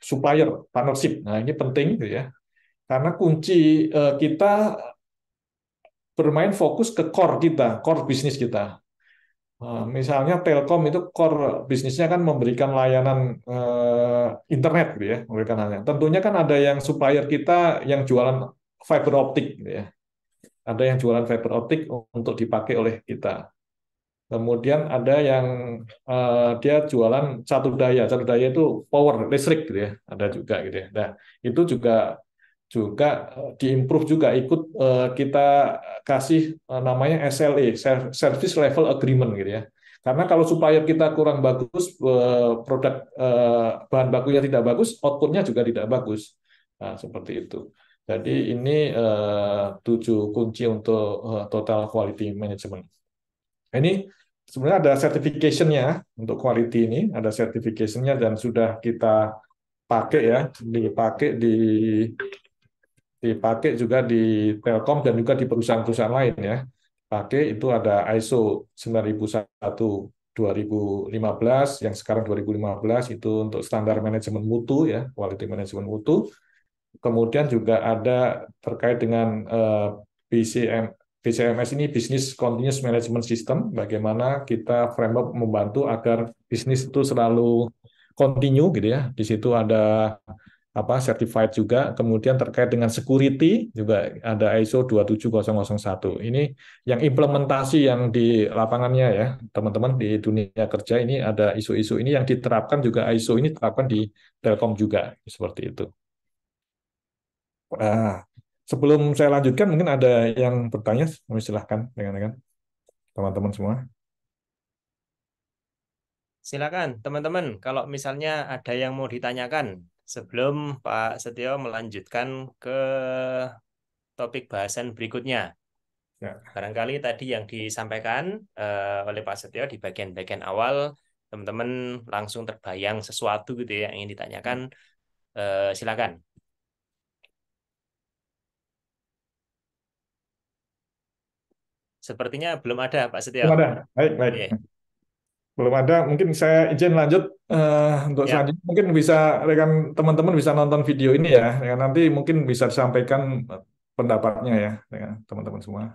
supplier partnership. Nah, ini penting gitu ya. Karena kunci kita bermain fokus ke core kita, core bisnis kita. Misalnya Telkom itu core bisnisnya kan memberikan layanan internet gitu ya, memberikan layanan. Tentunya kan ada yang supplier kita yang jualan fiber optik gitu ya. Ada yang jualan fiber optik untuk dipakai oleh kita. Kemudian ada yang dia jualan satu daya itu power listrik gitu ya, ada juga gitu ya. Nah, itu juga juga diimprove juga ikut kita kasih namanya SLA, Service Level Agreement gitu ya. Karena kalau supplier kita kurang bagus, produk bahan bakunya tidak bagus, outputnya juga tidak bagus. Nah, seperti itu. Jadi ini 7 kunci untuk total quality management. Ini sebenarnya ada certification-nya untuk quality ini, ada certification-nya dan sudah kita pakai ya, dipakai juga di Telkom dan juga di perusahaan-perusahaan lain ya. Pakai itu ada ISO 9001 2015 yang sekarang 2015 itu untuk standar manajemen mutu ya, quality management mutu. Kemudian juga ada terkait dengan BCM, BCMS ini Business Continuous Management System, bagaimana kita framework membantu agar bisnis itu selalu continue gitu ya. Di situ ada certified juga. Kemudian terkait dengan security juga ada ISO 27001. Ini yang implementasi yang di lapangannya ya, teman-teman di dunia kerja ini ada isu-isu ini yang diterapkan juga ISO ini diterapkan di Telkom juga seperti itu. Sebelum saya lanjutkan, mungkin ada yang bertanya, silahkan dengan teman-teman semua. Silakan teman-teman, kalau misalnya ada yang mau ditanyakan sebelum Pak Setio melanjutkan ke topik bahasan berikutnya. Ya. Barangkali tadi yang disampaikan oleh Pak Setio di bagian-bagian awal, teman-teman langsung terbayang sesuatu gitu ya yang ingin ditanyakan, silakan. Sepertinya belum ada Pak Setio. Belum ada, baik, baik. Oke. Belum ada, mungkin saya izin lanjut untuk Ya. selanjutnya. Mungkin bisa rekan teman-teman bisa nonton video ini ya, nanti mungkin bisa disampaikan pendapatnya ya dengan teman-teman semua.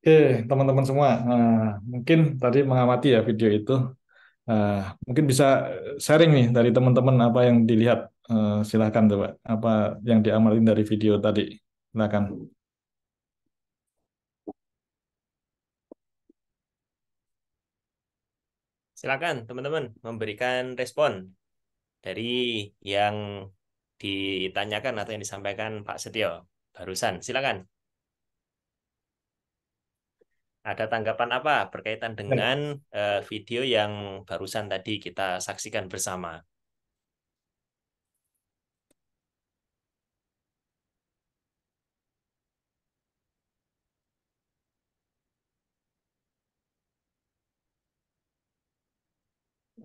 Oke, teman-teman semua, mungkin tadi mengamati ya video itu. Mungkin bisa sharing nih dari teman-teman apa yang dilihat. Silakan coba apa yang diamalin dari video tadi. Silakan. Silakan teman-teman memberikan respon dari yang ditanyakan atau yang disampaikan Pak Setio barusan. Silakan. Ada tanggapan apa berkaitan dengan video yang barusan tadi kita saksikan bersama?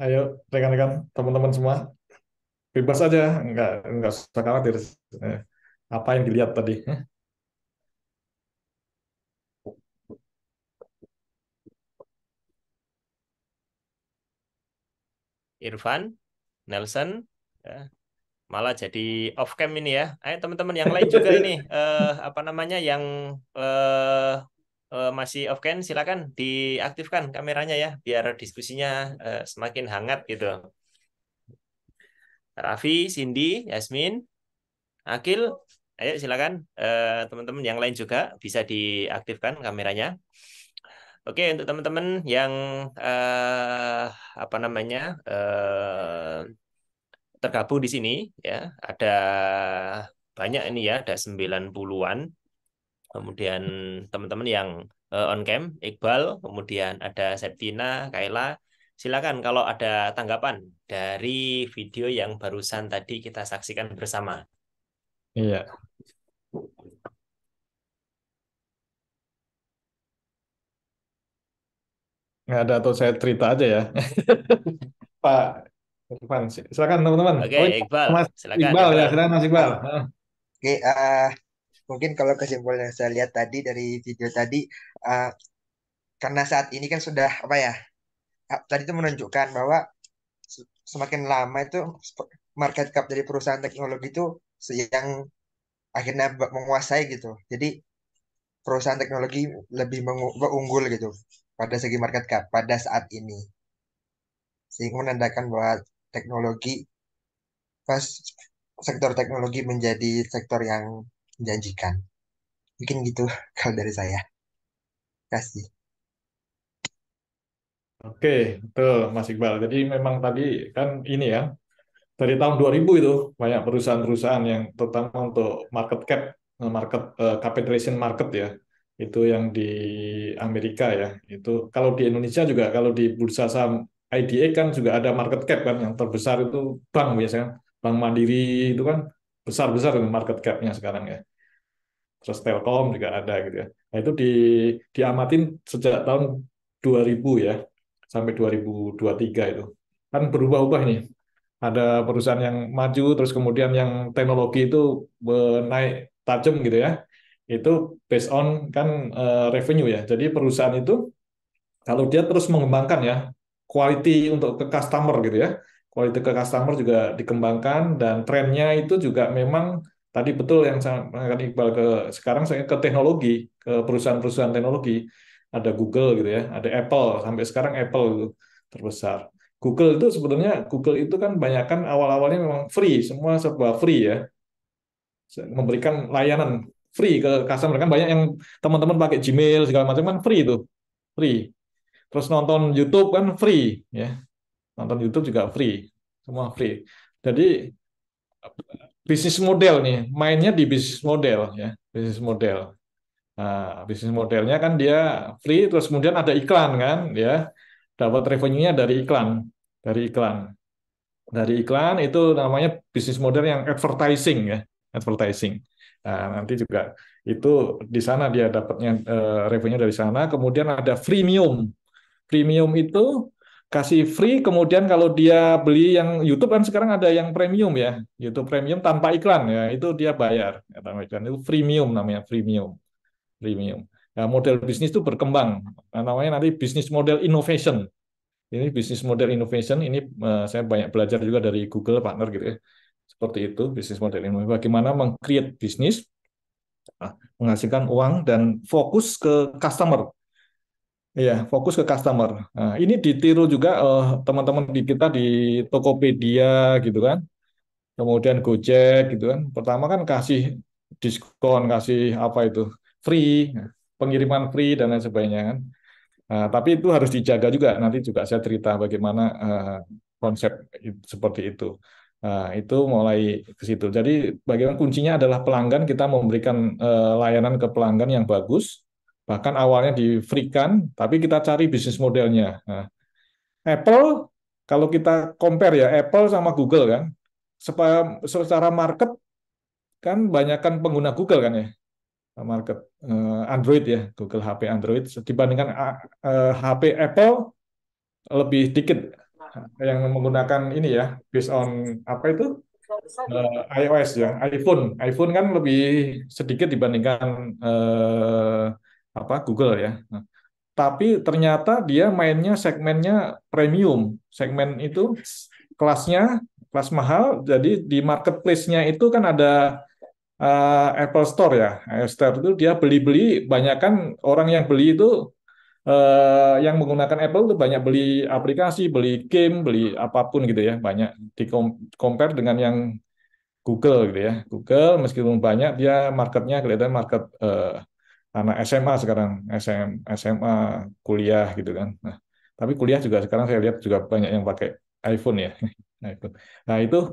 Ayo rekan-rekan, teman-teman semua, bebas aja, nggak usah khawatir. Eh, Apa yang dilihat tadi? Irfan, Nelson, ya, malah jadi off cam ini ya. Ayo teman-teman yang lain juga ini apa namanya yang eh, masih off cam silakan diaktifkan kameranya ya biar diskusinya semakin hangat gitu. Raffi, Cindy, Yasmin, Akil, ayo silakan teman-teman yang lain juga bisa diaktifkan kameranya. Oke, untuk teman-teman yang apa namanya tergabung di sini ya, ada banyak ini ya, ada 90-an. Kemudian teman-teman yang on cam, Iqbal, kemudian ada Septina, Kaila. Silakan kalau ada tanggapan dari video yang barusan tadi kita saksikan bersama. Iya, nggak ada atau saya cerita aja ya. Pak Irfan, silakan teman-teman. Oke, Oh, ini Iqbal, Mas silakan Iqbal ya, Iqbal. silakan Mas Iqbal. Oke, mungkin kalau kesimpulan yang saya lihat tadi dari video tadi, uh, karena saat ini kan sudah apa ya, tadi itu menunjukkan bahwa semakin lama itu market cap dari perusahaan teknologi itu yang akhirnya menguasai gitu. Jadi perusahaan teknologi lebih unggul gitu pada segi market cap pada saat ini, sehingga menandakan bahwa teknologi pas sektor teknologi menjadi sektor yang menjanjikan. Mungkin gitu kalau dari saya. Kasih. Oke, betul Mas Iqbal. Jadi memang tadi kan ini ya, dari tahun 2000 itu banyak perusahaan-perusahaan yang terutama untuk market cap, capitalization market ya, itu yang di Amerika ya. Itu kalau di Indonesia juga, kalau di bursa saham IDX kan juga ada market cap kan, yang terbesar itu bank biasanya, Bank Mandiri itu kan besar-besar market cap-nya sekarang ya. Terus Telkom juga ada gitu ya. Nah itu diamatin sejak tahun 2000 ya, sampai 2023 itu. Kan berubah-ubah nih, ada perusahaan yang maju terus kemudian yang teknologi itu naik tajam gitu ya, itu based on kan revenue ya. Jadi perusahaan itu kalau dia terus mengembangkan ya quality untuk ke customer gitu ya, quality ke customer juga dikembangkan dan trennya itu juga memang tadi betul yang saya mengatakan Iqbal, ke sekarang saya ke teknologi, ke perusahaan-perusahaan teknologi, ada Google gitu ya, ada Apple, sampai sekarang Apple itu terbesar. Google itu sebenarnya Google itu kan banyak kan awal-awalnya memang free, semua serba free ya, memberikan layanan free ke customer. Kan banyak yang teman-teman pakai Gmail segala macam kan free itu, free. Terus nonton YouTube kan free ya, nonton YouTube juga free, semua free. Jadi bisnis model nih, mainnya di bisnis model ya, bisnis model. Nah, bisnis modelnya kan dia free, terus kemudian ada iklan kan, ya dapat revenue-nya dari iklan, dari iklan. Dari iklan itu namanya bisnis model yang advertising ya, advertising. Nah, nanti juga itu di sana dia dapatnya revenue dari sana. Kemudian ada freemium. Premium itu kasih free, kemudian kalau dia beli yang YouTube kan sekarang ada yang premium ya, YouTube premium tanpa iklan ya, itu dia bayar ya, tanpa iklan, itu freemium namanya, freemium, premium. Nah, model bisnis itu berkembang. Nah, namanya nanti bisnis model innovation. Ini bisnis model innovation ini saya banyak belajar juga dari Google partner gitu ya. Seperti itu bisnis model innovation. Bagaimana meng-create bisnis, menghasilkan uang dan fokus ke customer. Iya, fokus ke customer. Nah, ini ditiru juga teman-teman di kita di Tokopedia gitu kan. Kemudian Gojek gitu kan. Pertama kan kasih diskon, kasih apa itu? Free, pengiriman free dan lain sebagainya kan. Nah, tapi itu harus dijaga juga. Nanti juga saya cerita bagaimana konsep seperti itu. Nah, itu mulai ke situ. Jadi bagaimana kuncinya adalah pelanggan, kita memberikan layanan ke pelanggan yang bagus. Bahkan awalnya di-free-kan, tapi kita cari bisnis modelnya. Nah, Apple, kalau kita compare ya, Apple sama Google kan, secara market kan banyak kan pengguna Google kan ya, market Android ya, Google HP Android dibandingkan HP Apple lebih dikit yang menggunakan ini ya, based on apa itu iOS ya, iPhone kan lebih sedikit dibandingkan apa Google ya. Nah, tapi ternyata dia mainnya segmennya premium, segmen itu kelasnya kelas mahal, jadi di marketplace-nya itu kan ada Apple Store ya. Apple Store itu dia beli-beli, banyak kan orang yang beli itu yang menggunakan Apple itu banyak beli aplikasi, beli game, beli apapun gitu ya, banyak di compare dengan yang Google gitu ya. Google meskipun banyak dia marketnya kelihatan market anak SMA sekarang, SMA kuliah gitu kan. Nah, tapi kuliah juga sekarang saya lihat juga banyak yang pakai iPhone ya. iPhone. Nah, itu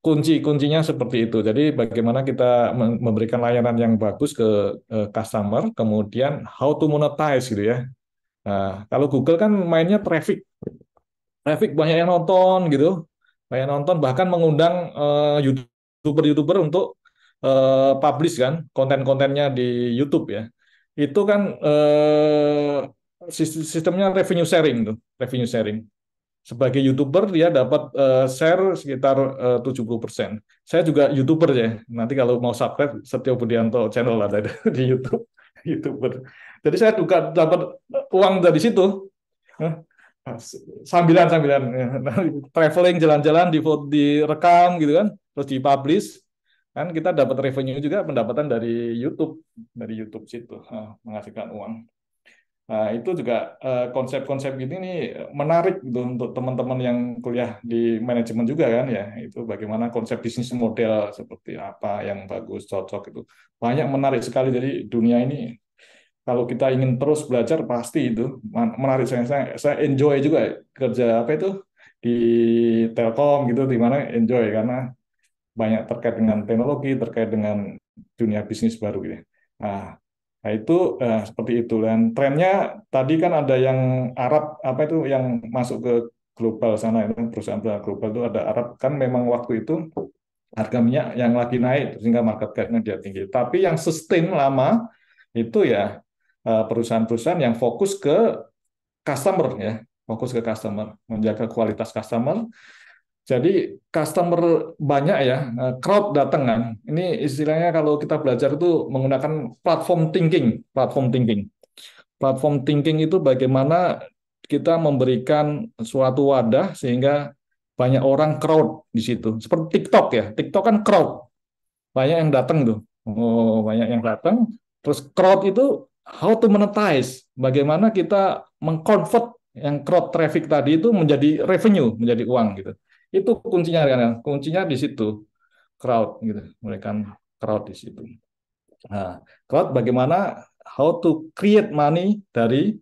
kuncinya seperti itu. Jadi bagaimana kita memberikan layanan yang bagus ke customer, kemudian how to monetize gitu ya. Nah, kalau Google kan mainnya traffic banyak yang nonton gitu, banyak nonton bahkan mengundang YouTuber untuk publish kan konten-kontennya di YouTube ya. Itu kan sistemnya revenue sharing tuh, revenue sharing. Sebagai YouTuber dia dapat share sekitar 70%. Saya juga YouTuber ya. Nanti kalau mau subscribe Setio Budianto channel ada di YouTube. YouTuber. Jadi saya juga dapat uang dari situ. Hah? Sambilan traveling jalan-jalan direkam gitu kan, terus dipublish kan kita dapat revenue juga pendapatan dari YouTube situ menghasilkan uang. Nah, itu juga konsep-konsep ini nih menarik gitu untuk teman-teman yang kuliah di manajemen juga kan ya. Itu bagaimana konsep bisnis model seperti apa yang bagus, cocok itu. Banyak menarik sekali dari dunia ini. Kalau kita ingin terus belajar pasti itu menarik. Saya enjoy juga kerja apa itu di Telkom gitu, di mana enjoy karena banyak terkait dengan teknologi, terkait dengan dunia bisnis baru gitu. Nah, itu seperti itu. Dan trennya tadi kan ada yang Arab apa itu yang masuk ke global sana itu perusahaan global itu ada Arab kan memang waktu itu harga minyak yang lagi naik sehingga market cap-nya dia tinggi. Tapi yang sustain lama itu ya perusahaan-perusahaan yang fokus ke customer ya, fokus ke customer, menjaga kualitas customer. Jadi customer banyak ya, crowd datang kan. Ini istilahnya kalau kita belajar itu menggunakan platform thinking, platform thinking. Platform thinking itu bagaimana kita memberikan suatu wadah sehingga banyak orang crowd di situ. Seperti TikTok ya, TikTok kan crowd, banyak yang datang tuh. Oh, banyak yang datang. Terus crowd itu how to monetize, bagaimana kita mengconvert yang crowd traffic tadi itu menjadi revenue, menjadi uang gitu. Itu kuncinya kan, kuncinya di situ crowd gitu, mereka crowd di situ. Nah, crowd bagaimana how to create money dari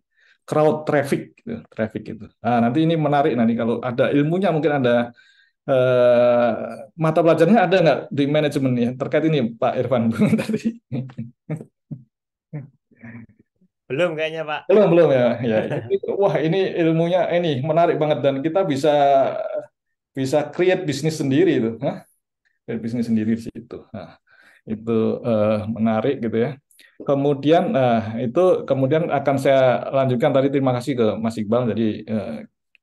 crowd traffic gitu, traffic itu. Nah, nanti ini menarik nanti kalau ada ilmunya mungkin ada mata pelajarannya ada nggak di manajemen ya terkait ini Pak Irfan tadi? Belum kayaknya, Pak. Belum ya. Ya. Wah, ini ilmunya ini menarik banget dan kita bisa bisa create bisnis sendiri itu. Create bisnis sendiri di situ. Nah, itu menarik gitu ya. Kemudian kemudian akan saya lanjutkan tadi, terima kasih ke Mas Iqbal. Jadi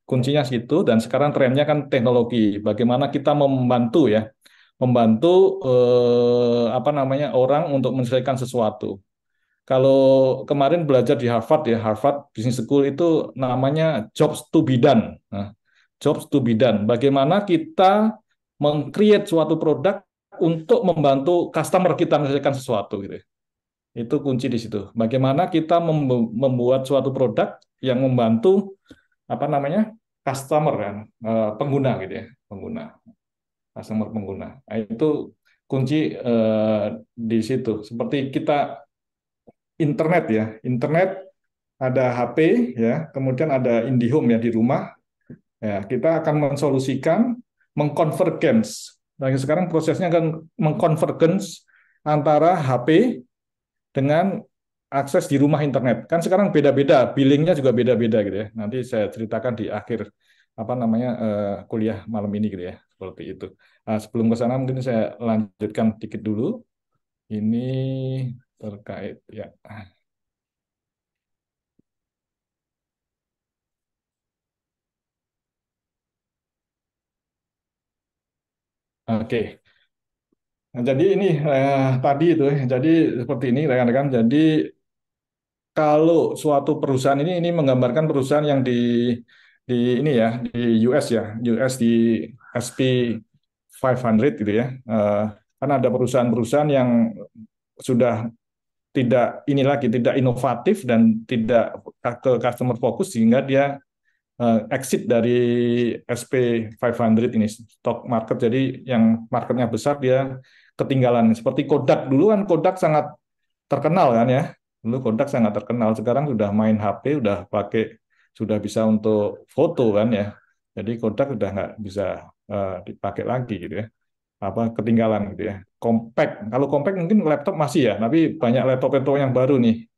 kuncinya situ, dan sekarang trennya kan teknologi. Bagaimana kita membantu ya, membantu apa namanya orang untuk menyelesaikan sesuatu. Kalau kemarin belajar di Harvard ya, Harvard Business School itu namanya jobs to be done. Nah, jobs to be done. Bagaimana kita meng-create suatu produk untuk membantu customer kita menyelesaikan sesuatu gitu. Itu kunci di situ. Bagaimana kita membuat suatu produk yang membantu apa namanya customer kan, pengguna gitu ya, customer pengguna. Nah, itu kunci di situ. Seperti kita internet ya, internet ada HP ya, kemudian ada IndiHome ya di rumah. Ya, kita akan mensolusikan mengkonvergens. Nah, sekarang prosesnya akan mengkonvergens antara HP dengan akses di rumah internet. Kan sekarang beda-beda, billingnya juga beda-beda gitu ya. Nanti saya ceritakan di akhir apa namanya kuliah malam ini gitu ya, seperti itu. Nah, sebelum ke sana mungkin saya lanjutkan dikit dulu. Ini terkait ya. Oke. Nah, jadi ini tadi itu ya. Jadi seperti ini rekan-rekan. Jadi kalau suatu perusahaan ini menggambarkan perusahaan yang di ini ya di US ya, US di SP 500 gitu ya. Karena ada perusahaan-perusahaan yang sudah tidak ini lagi, tidak inovatif dan tidak ke customer focus, sehingga dia exit dari SP 500 ini, stock market. Jadi yang marketnya besar dia ketinggalan. Seperti Kodak dulu kan, Kodak sangat terkenal kan ya. Dulu Kodak sangat terkenal, sekarang sudah main HP, sudah bisa untuk foto kan ya. Jadi Kodak sudah nggak bisa dipakai lagi gitu ya. Apa ketinggalan gitu ya. Compact, kalau compact mungkin laptop masih ya, tapi banyak laptop yang baru nih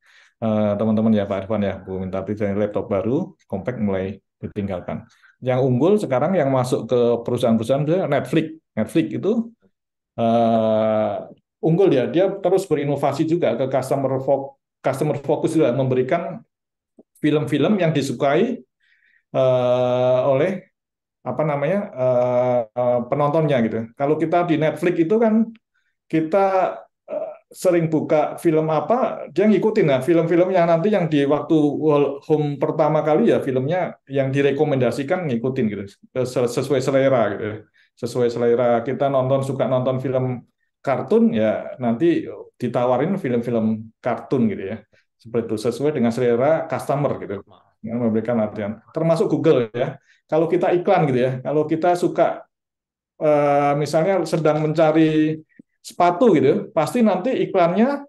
teman-teman ya, Pak Irfan ya, Bu Mintarti, laptop baru, compact mulai ditinggalkan. Yang unggul sekarang yang masuk ke perusahaan-perusahaan itu Netflix. Netflix itu unggul ya, dia terus berinovasi juga ke customer focus juga, memberikan film-film yang disukai oleh apa namanya penontonnya gitu. Kalau kita di Netflix itu kan kita sering buka film apa, dia ngikutin lah film-film yang nanti yang di waktu home pertama kali ya, filmnya yang direkomendasikan ngikutin gitu, sesuai selera gitu. Sesuai selera kita suka nonton film kartun ya, nanti ditawarin film-film kartun gitu ya. Seperti itu, sesuai dengan selera customer gitu. Yang memberikan artian. Termasuk Google ya. Kalau kita iklan gitu ya, kalau kita suka misalnya sedang mencari sepatu gitu, pasti nanti iklannya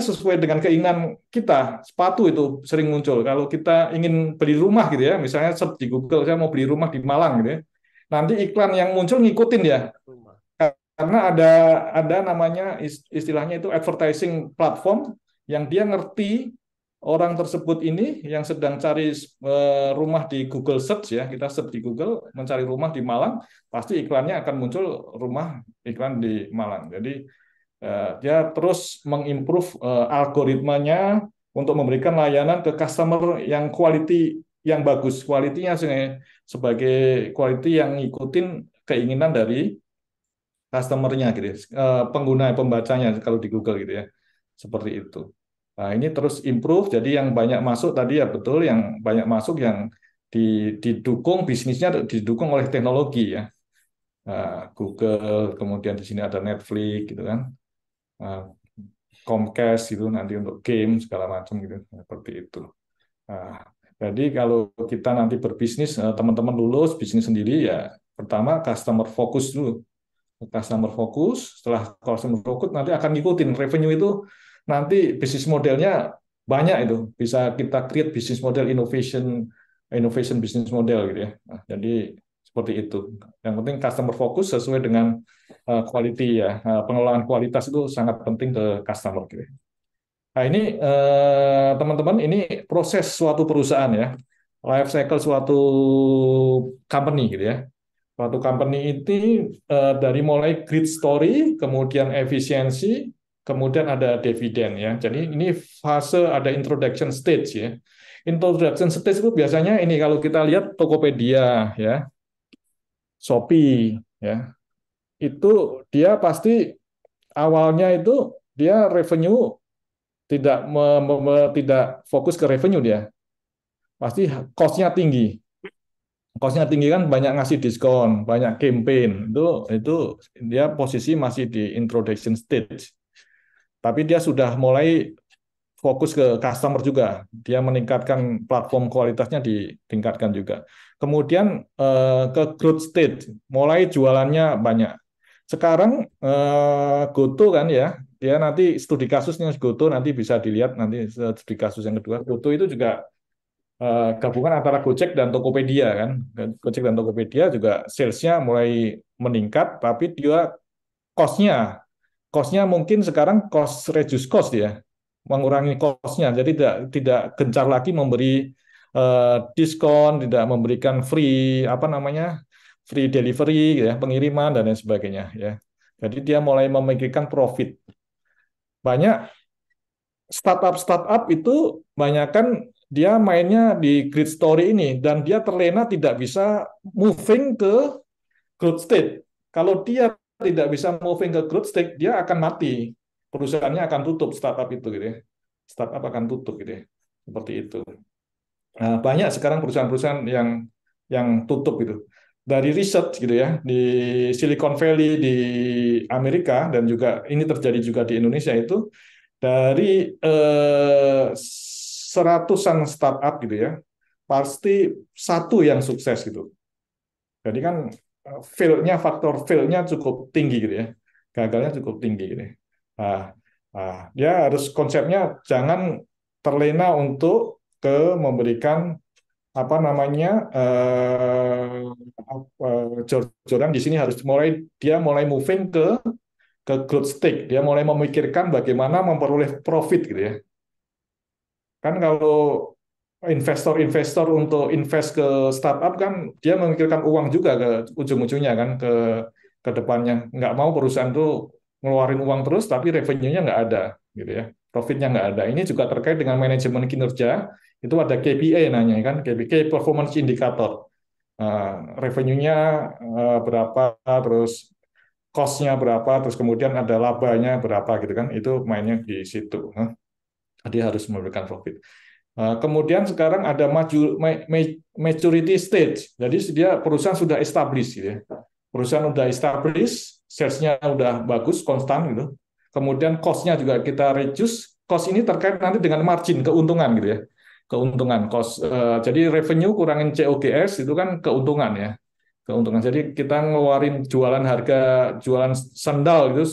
sesuai dengan keinginan kita. Sepatu itu sering muncul. Kalau kita ingin beli rumah gitu ya, misalnya search di Google, saya mau beli rumah di Malang gitu ya, nanti iklan yang muncul ngikutin ya. Karena ada namanya istilahnya itu advertising platform, yang dia ngerti orang tersebut ini yang sedang cari rumah di Google Search ya, kita search di Google mencari rumah di Malang, pasti iklannya akan muncul iklan di Malang. Jadi dia terus mengimprove algoritmanya untuk memberikan layanan ke customer yang quality yang bagus, kualitinya sebagai quality yang ngikutin keinginan dari customer-nya gitu ya, pengguna pembacanya kalau di Google gitu ya, seperti itu. Nah, ini terus improve, jadi yang banyak masuk tadi ya betul, yang banyak masuk yang didukung bisnisnya didukung oleh teknologi ya. Google, kemudian di sini ada Netflix gitu kan, Comcast gitu nanti untuk game segala macam gitu, seperti itu. Nah, jadi kalau kita nanti berbisnis, teman-teman lulus bisnis sendiri ya, pertama customer focus dulu. Customer focus, setelah customer focus nanti akan ngikutin revenue itu, nanti bisnis modelnya banyak itu, bisa kita create bisnis model innovation business model gitu ya. Nah, jadi seperti itu. Yang penting customer focus sesuai dengan quality ya. Pengelolaan kualitas itu sangat penting ke customer gitu. Nah, ini teman-teman, ini proses suatu perusahaan ya. Life cycle suatu company gitu ya. Suatu company itu dari mulai great story, kemudian efisiensi, kemudian ada dividen ya. Jadi ini fase ada introduction stage ya. Introduction stage itu biasanya ini kalau kita lihat Tokopedia ya, Shopee ya, itu dia pasti awalnya itu dia revenue tidak fokus ke revenue dia, pasti cost-nya tinggi. Cost-nya tinggi kan banyak ngasih diskon, banyak campaign. Itu dia posisi masih di introduction stage. Tapi dia sudah mulai fokus ke customer juga. Dia meningkatkan platform kualitasnya ditingkatkan juga. Kemudian ke growth stage, mulai jualannya banyak. Sekarang GoTo kan ya, dia nanti studi kasusnya GoTo nanti bisa dilihat nanti studi kasus yang kedua. GoTo itu juga gabungan antara Gojek dan Tokopedia kan. Gojek dan Tokopedia juga sales-nya mulai meningkat, tapi dia cost-nya mungkin sekarang reduce cost ya, mengurangi cost-nya. Jadi tidak gencar lagi memberi diskon, tidak memberikan free delivery ya, pengiriman dan lain sebagainya ya. Jadi dia mulai memikirkan profit. Banyak startup itu banyak kan dia mainnya di grid story ini dan dia terlena tidak bisa moving ke growth state. Kalau dia tidak bisa moving ke growth state, dia akan mati. Perusahaannya akan tutup startup itu gitu ya. Startup akan tutup gitu ya. Seperti itu. Nah, banyak sekarang perusahaan-perusahaan yang tutup gitu. Dari riset gitu ya, di Silicon Valley di Amerika dan juga ini terjadi juga di Indonesia itu dari seratusan startup gitu ya, pasti satu yang sukses gitu. Jadi kan faktor fail-nya cukup tinggi gitu ya, gagalnya cukup tinggi gitu. Dia harus konsepnya jangan terlena untuk memberikan jor-joran di sini harus mulai moving ke growth stage, dia mulai memikirkan bagaimana memperoleh profit gitu ya. Kan kalau investor-investor untuk invest ke startup kan dia memikirkan uang juga ke ujung-ujungnya kan ke depannya. Nggak mau perusahaan itu ngeluarin uang terus tapi revenue-nya nggak ada gitu ya. Profitnya nggak ada. Ini juga terkait dengan manajemen kinerja. Itu ada KPI nanya kan, KPI performance indicator. Revenue-nya berapa, terus cost-nya berapa, terus kemudian ada labanya berapa gitu kan. Itu mainnya di situ. Dia harus memberikan profit. Kemudian sekarang ada maturity stage. Jadi dia perusahaan sudah established gitu ya. Perusahaan sudah established, sales-nya udah bagus, konstan gitu. Kemudian cost-nya juga kita reduce. Cost ini terkait nanti dengan margin, keuntungan gitu ya. Keuntungan cost. Jadi revenue kurangin COGS itu kan keuntungan ya. Keuntungan. Jadi kita ngeluarin jualan sandal itu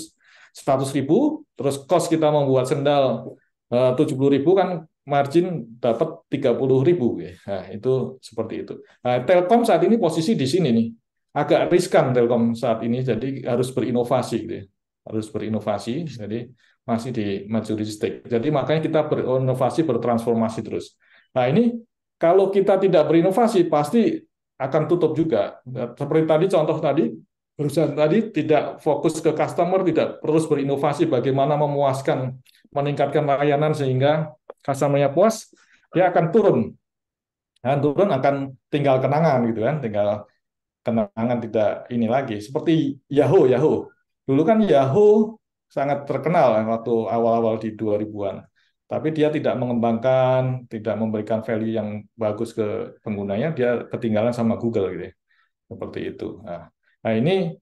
100.000, terus cost kita membuat sandal 70.000 kan margin dapat 30.000 ya. Nah, itu seperti itu. Nah, Telkom saat ini posisi di sini nih. Agak riskan Telkom saat ini, jadi harus berinovasi gitu ya. Harus berinovasi, jadi masih di maturity stage. Jadi makanya kita berinovasi, bertransformasi terus. Nah, ini kalau kita tidak berinovasi pasti akan tutup juga. Seperti tadi contoh tadi, perusahaan tadi tidak fokus ke customer, tidak terus berinovasi bagaimana memuaskan, meningkatkan layanan sehingga customer-nya puas, dia akan turun. Nah, turun akan tinggal kenangan gitu kan, tinggal kenangan tidak ini lagi. Seperti Yahoo. Dulu kan Yahoo sangat terkenal waktu awal-awal di 2000-an. Tapi dia tidak mengembangkan, tidak memberikan value yang bagus ke penggunanya, dia ketinggalan sama Google gitu ya. Seperti itu. Nah, ini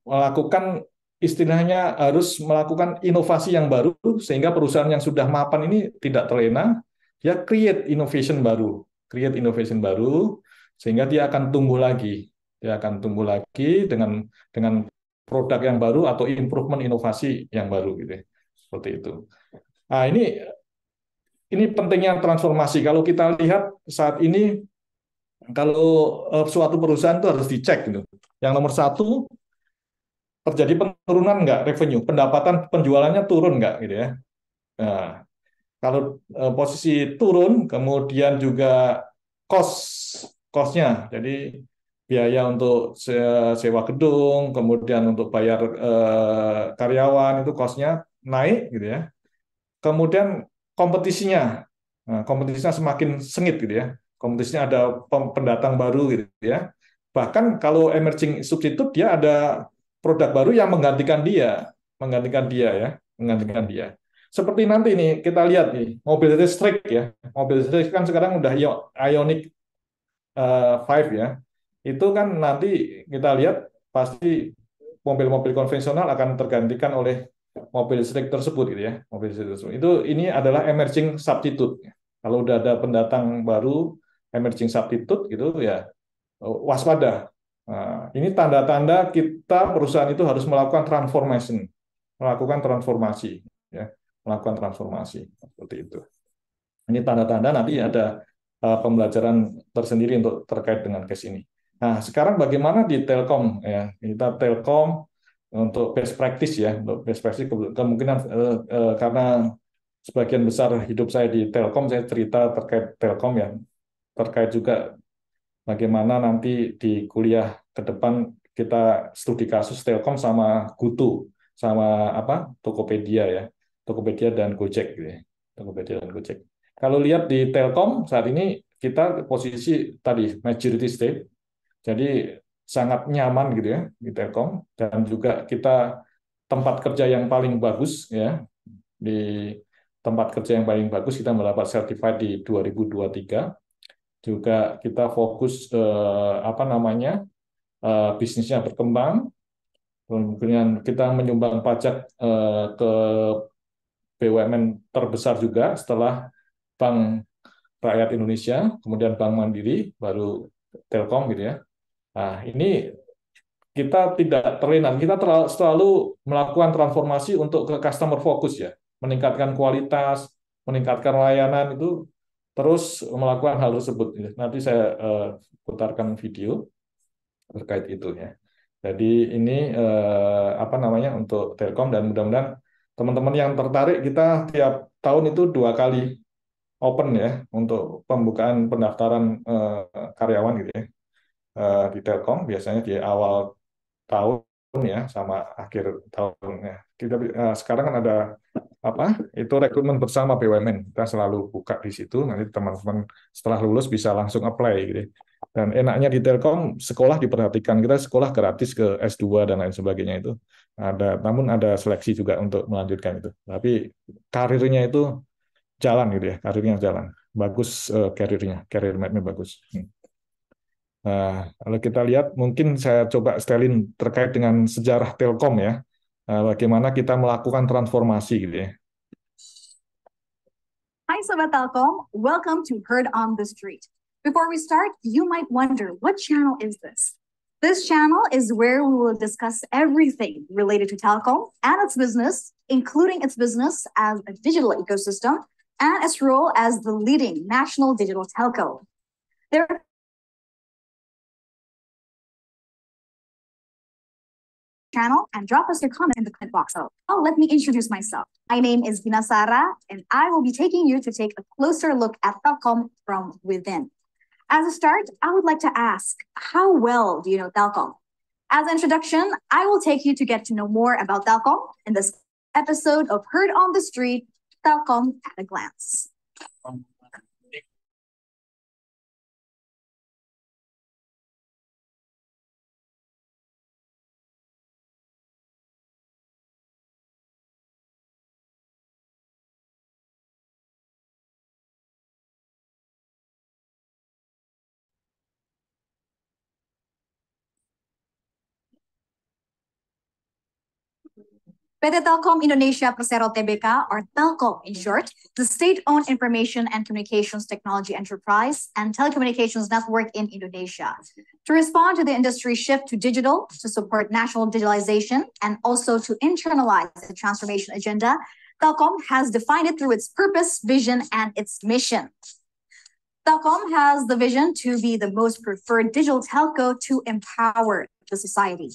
melakukan istilahnya harus melakukan inovasi yang baru sehingga perusahaan yang sudah mapan ini tidak terlena, dia create innovation baru sehingga dia akan tumbuh lagi. Dia akan tumbuh lagi dengan produk yang baru atau improvement inovasi yang baru gitu ya. Seperti itu. Nah, ini pentingnya transformasi. Kalau kita lihat saat ini kalau suatu perusahaan itu harus dicek gitu. Yang nomor satu, terjadi penurunan nggak revenue, pendapatan penjualannya turun nggak gitu ya. Nah, kalau posisi turun, kemudian juga cost-nya, jadi biaya untuk sewa gedung, kemudian untuk bayar karyawan itu cost-nya naik gitu ya. Kemudian kompetisinya semakin sengit gitu ya. Kompetisinya ada pendatang baru gitu ya. Bahkan kalau emerging substitute dia ada produk baru yang menggantikan dia. Seperti nanti nih kita lihat nih mobil listrik ya. Mobil listrik kan sekarang udah Ioniq 5 ya. Itu kan nanti kita lihat pasti mobil-mobil konvensional akan tergantikan oleh mobil listrik tersebut gitu ya. Mobil listrik tersebut. Ini adalah emerging substitute. Kalau udah ada pendatang baru emerging substitute gitu ya, waspada. Nah, ini tanda-tanda kita perusahaan itu harus melakukan transformasi ya, melakukan transformasi seperti itu. Ini tanda-tanda nanti ada pembelajaran tersendiri untuk terkait dengan case ini. Nah, sekarang bagaimana di Telkom ya? Kita Telkom untuk best practice ya, untuk best practice kemungkinan karena sebagian besar hidup saya di Telkom, saya cerita terkait Telkom ya, terkait juga bagaimana nanti di kuliah ke depan kita studi kasus Telkom sama GoTo, sama Tokopedia ya, Tokopedia dan Gojek gitu ya, Tokopedia dan Gojek. Kalau lihat di Telkom saat ini kita posisi tadi majority stake, jadi sangat nyaman gitu ya di Telkom, dan juga kita tempat kerja yang paling bagus ya, di tempat kerja yang paling bagus kita mendapat certified di 2023. Juga kita fokus bisnisnya berkembang, kemudian kita menyumbang pajak ke BUMN terbesar juga setelah Bank Rakyat Indonesia, kemudian Bank Mandiri, baru Telkom gitu ya. Nah, ini kita tidak terlena, kita selalu melakukan transformasi untuk ke customer focus ya, meningkatkan kualitas, meningkatkan layanan itu, terus melakukan hal tersebut. Nanti saya putarkan video terkait itu ya. Jadi ini untuk Telkom, dan mudah-mudahan teman-teman yang tertarik, kita tiap tahun itu 2 kali open ya untuk pembukaan pendaftaran karyawan gitu ya. Di Telkom biasanya di awal tahun ya sama akhir tahun ya. Sekarang kan ada itu rekrutmen bersama BUMN, kita selalu buka di situ, nanti teman-teman setelah lulus bisa langsung apply gitu. Dan enaknya di Telkom sekolah diperhatikan, kita sekolah gratis ke S2 dan lain sebagainya itu namun ada seleksi juga untuk melanjutkan itu, tapi karirnya itu jalan gitu ya, karirnya jalan bagus, karir map-nya bagus. Nah, kalau kita lihat, mungkin saya coba setelin terkait dengan sejarah Telkom ya, bagaimana kita melakukan transformasi gitu ya. Hi Sobat Telkom, welcome to Heard on the Street. Before we start, you might wonder, what channel is this? This channel is where we will discuss everything related to Telkom and its business, including its business as a digital ecosystem and its role as the leading national digital telco. Channel and drop us your comment in the comment box. Let me introduce myself. My name is Gina Sara, and I will be taking you to take a closer look at Telkom from within. As a start, I would like to ask, how well do you know Telkom? As an introduction, I will take you to get to know more about Telkom in this episode of Heard on the Street, Telkom at a Glance. PT Telkom Indonesia Persero Tbk, or Telkom in short, the state-owned information and communications technology enterprise and telecommunications network in Indonesia. To respond to the industry shift to digital, to support national digitalization, and also to internalize the transformation agenda, Telkom has defined it through its purpose, vision, and its mission. Telkom has the vision to be the most preferred digital telco to empower the society.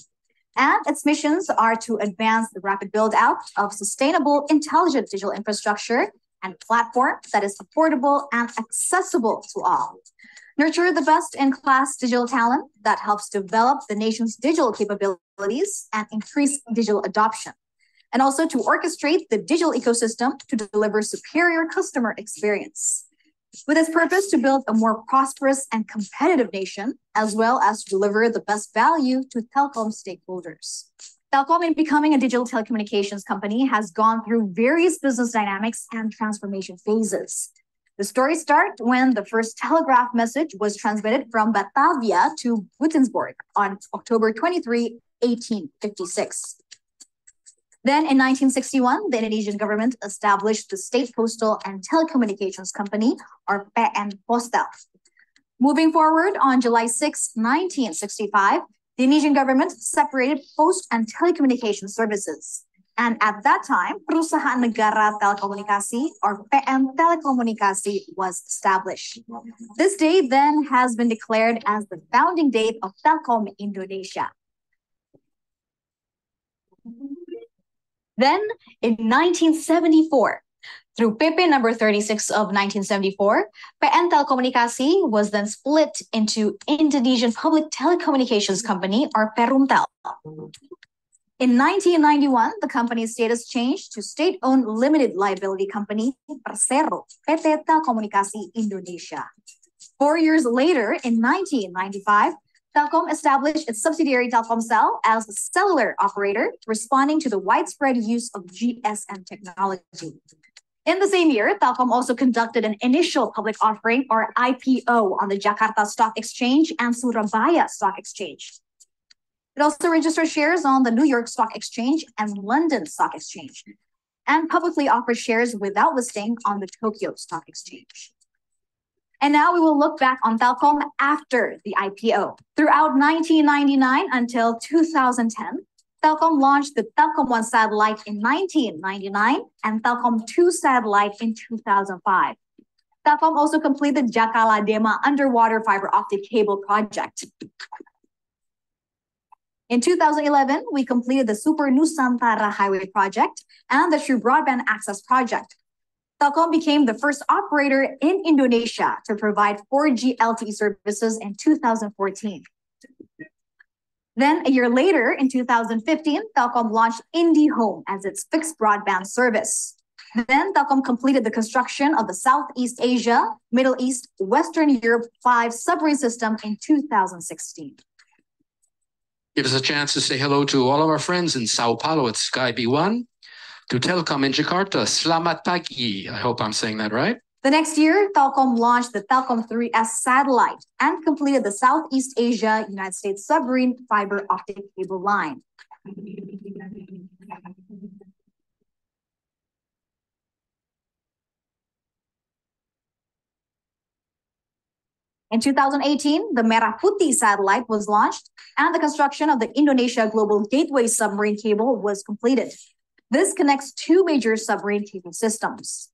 And its missions are to advance the rapid build-out of sustainable, intelligent digital infrastructure and platform that is affordable and accessible to all. Nurture the best-in-class digital talent that helps develop the nation's digital capabilities and increase digital adoption. and also to orchestrate the digital ecosystem to deliver superior customer experience. With its purpose to build a more prosperous and competitive nation, as well as to deliver the best value to Telkom stakeholders. Telkom, in becoming a digital telecommunications company, has gone through various business dynamics and transformation phases. The story starts when the first telegraph message was transmitted from Batavia to Buitensburg on October 23, 1856. Then in 1961, the Indonesian government established the State Postal and Telecommunications Company, or PN Postel. Moving forward, on July 6, 1965, the Indonesian government separated post and telecommunication services. And at that time, Perusahaan Negara Telekomunikasi, or PM Telekomunikasi, was established. This date then has been declared as the founding date of Telkom Indonesia. Then, in 1974, through PP number 36 of 1974, PN Telekomunikasi was then split into Indonesian Public Telecommunications Company, or Perumtel. In 1991, the company's status changed to state-owned limited liability company, Persero, PT Telekomunikasi Indonesia. 4 years later, in 1995, Telkom established its subsidiary Telkomsel as a cellular operator, responding to the widespread use of GSM technology. In the same year, Telkom also conducted an initial public offering, or IPO, on the Jakarta Stock Exchange and Surabaya Stock Exchange. It also registered shares on the New York Stock Exchange and London Stock Exchange, and publicly offered shares without listing on the Tokyo Stock Exchange. And now we will look back on Telkom after the IPO. Throughout 1999 until 2010, Telkom launched the Telkom 1 satellite in 1999 and Telkom 2 satellite in 2005. Telkom also completed Jakala Dema underwater fiber optic cable project. In 2011, we completed the Super Nusantara Highway project and the True Broadband Access project. Telkom became the first operator in Indonesia to provide 4G LTE services in 2014. Then, a year later, in 2015, Telkom launched IndiHome as its fixed broadband service. Then, Telkom completed the construction of the Southeast Asia, Middle East, Western Europe 5 submarine system in 2016. Give us a chance to say hello to all of our friends in Sao Paulo at Sky B1, to Telkom in Jakarta. Selamat pagi. I hope I'm saying that right. The next year, Telkom launched the Telkom 3S satellite and completed the Southeast Asia United States submarine fiber optic cable line. In 2018, the Merah Putih satellite was launched and the construction of the Indonesia Global Gateway submarine cable was completed. This connects 2 major submarine cable systems.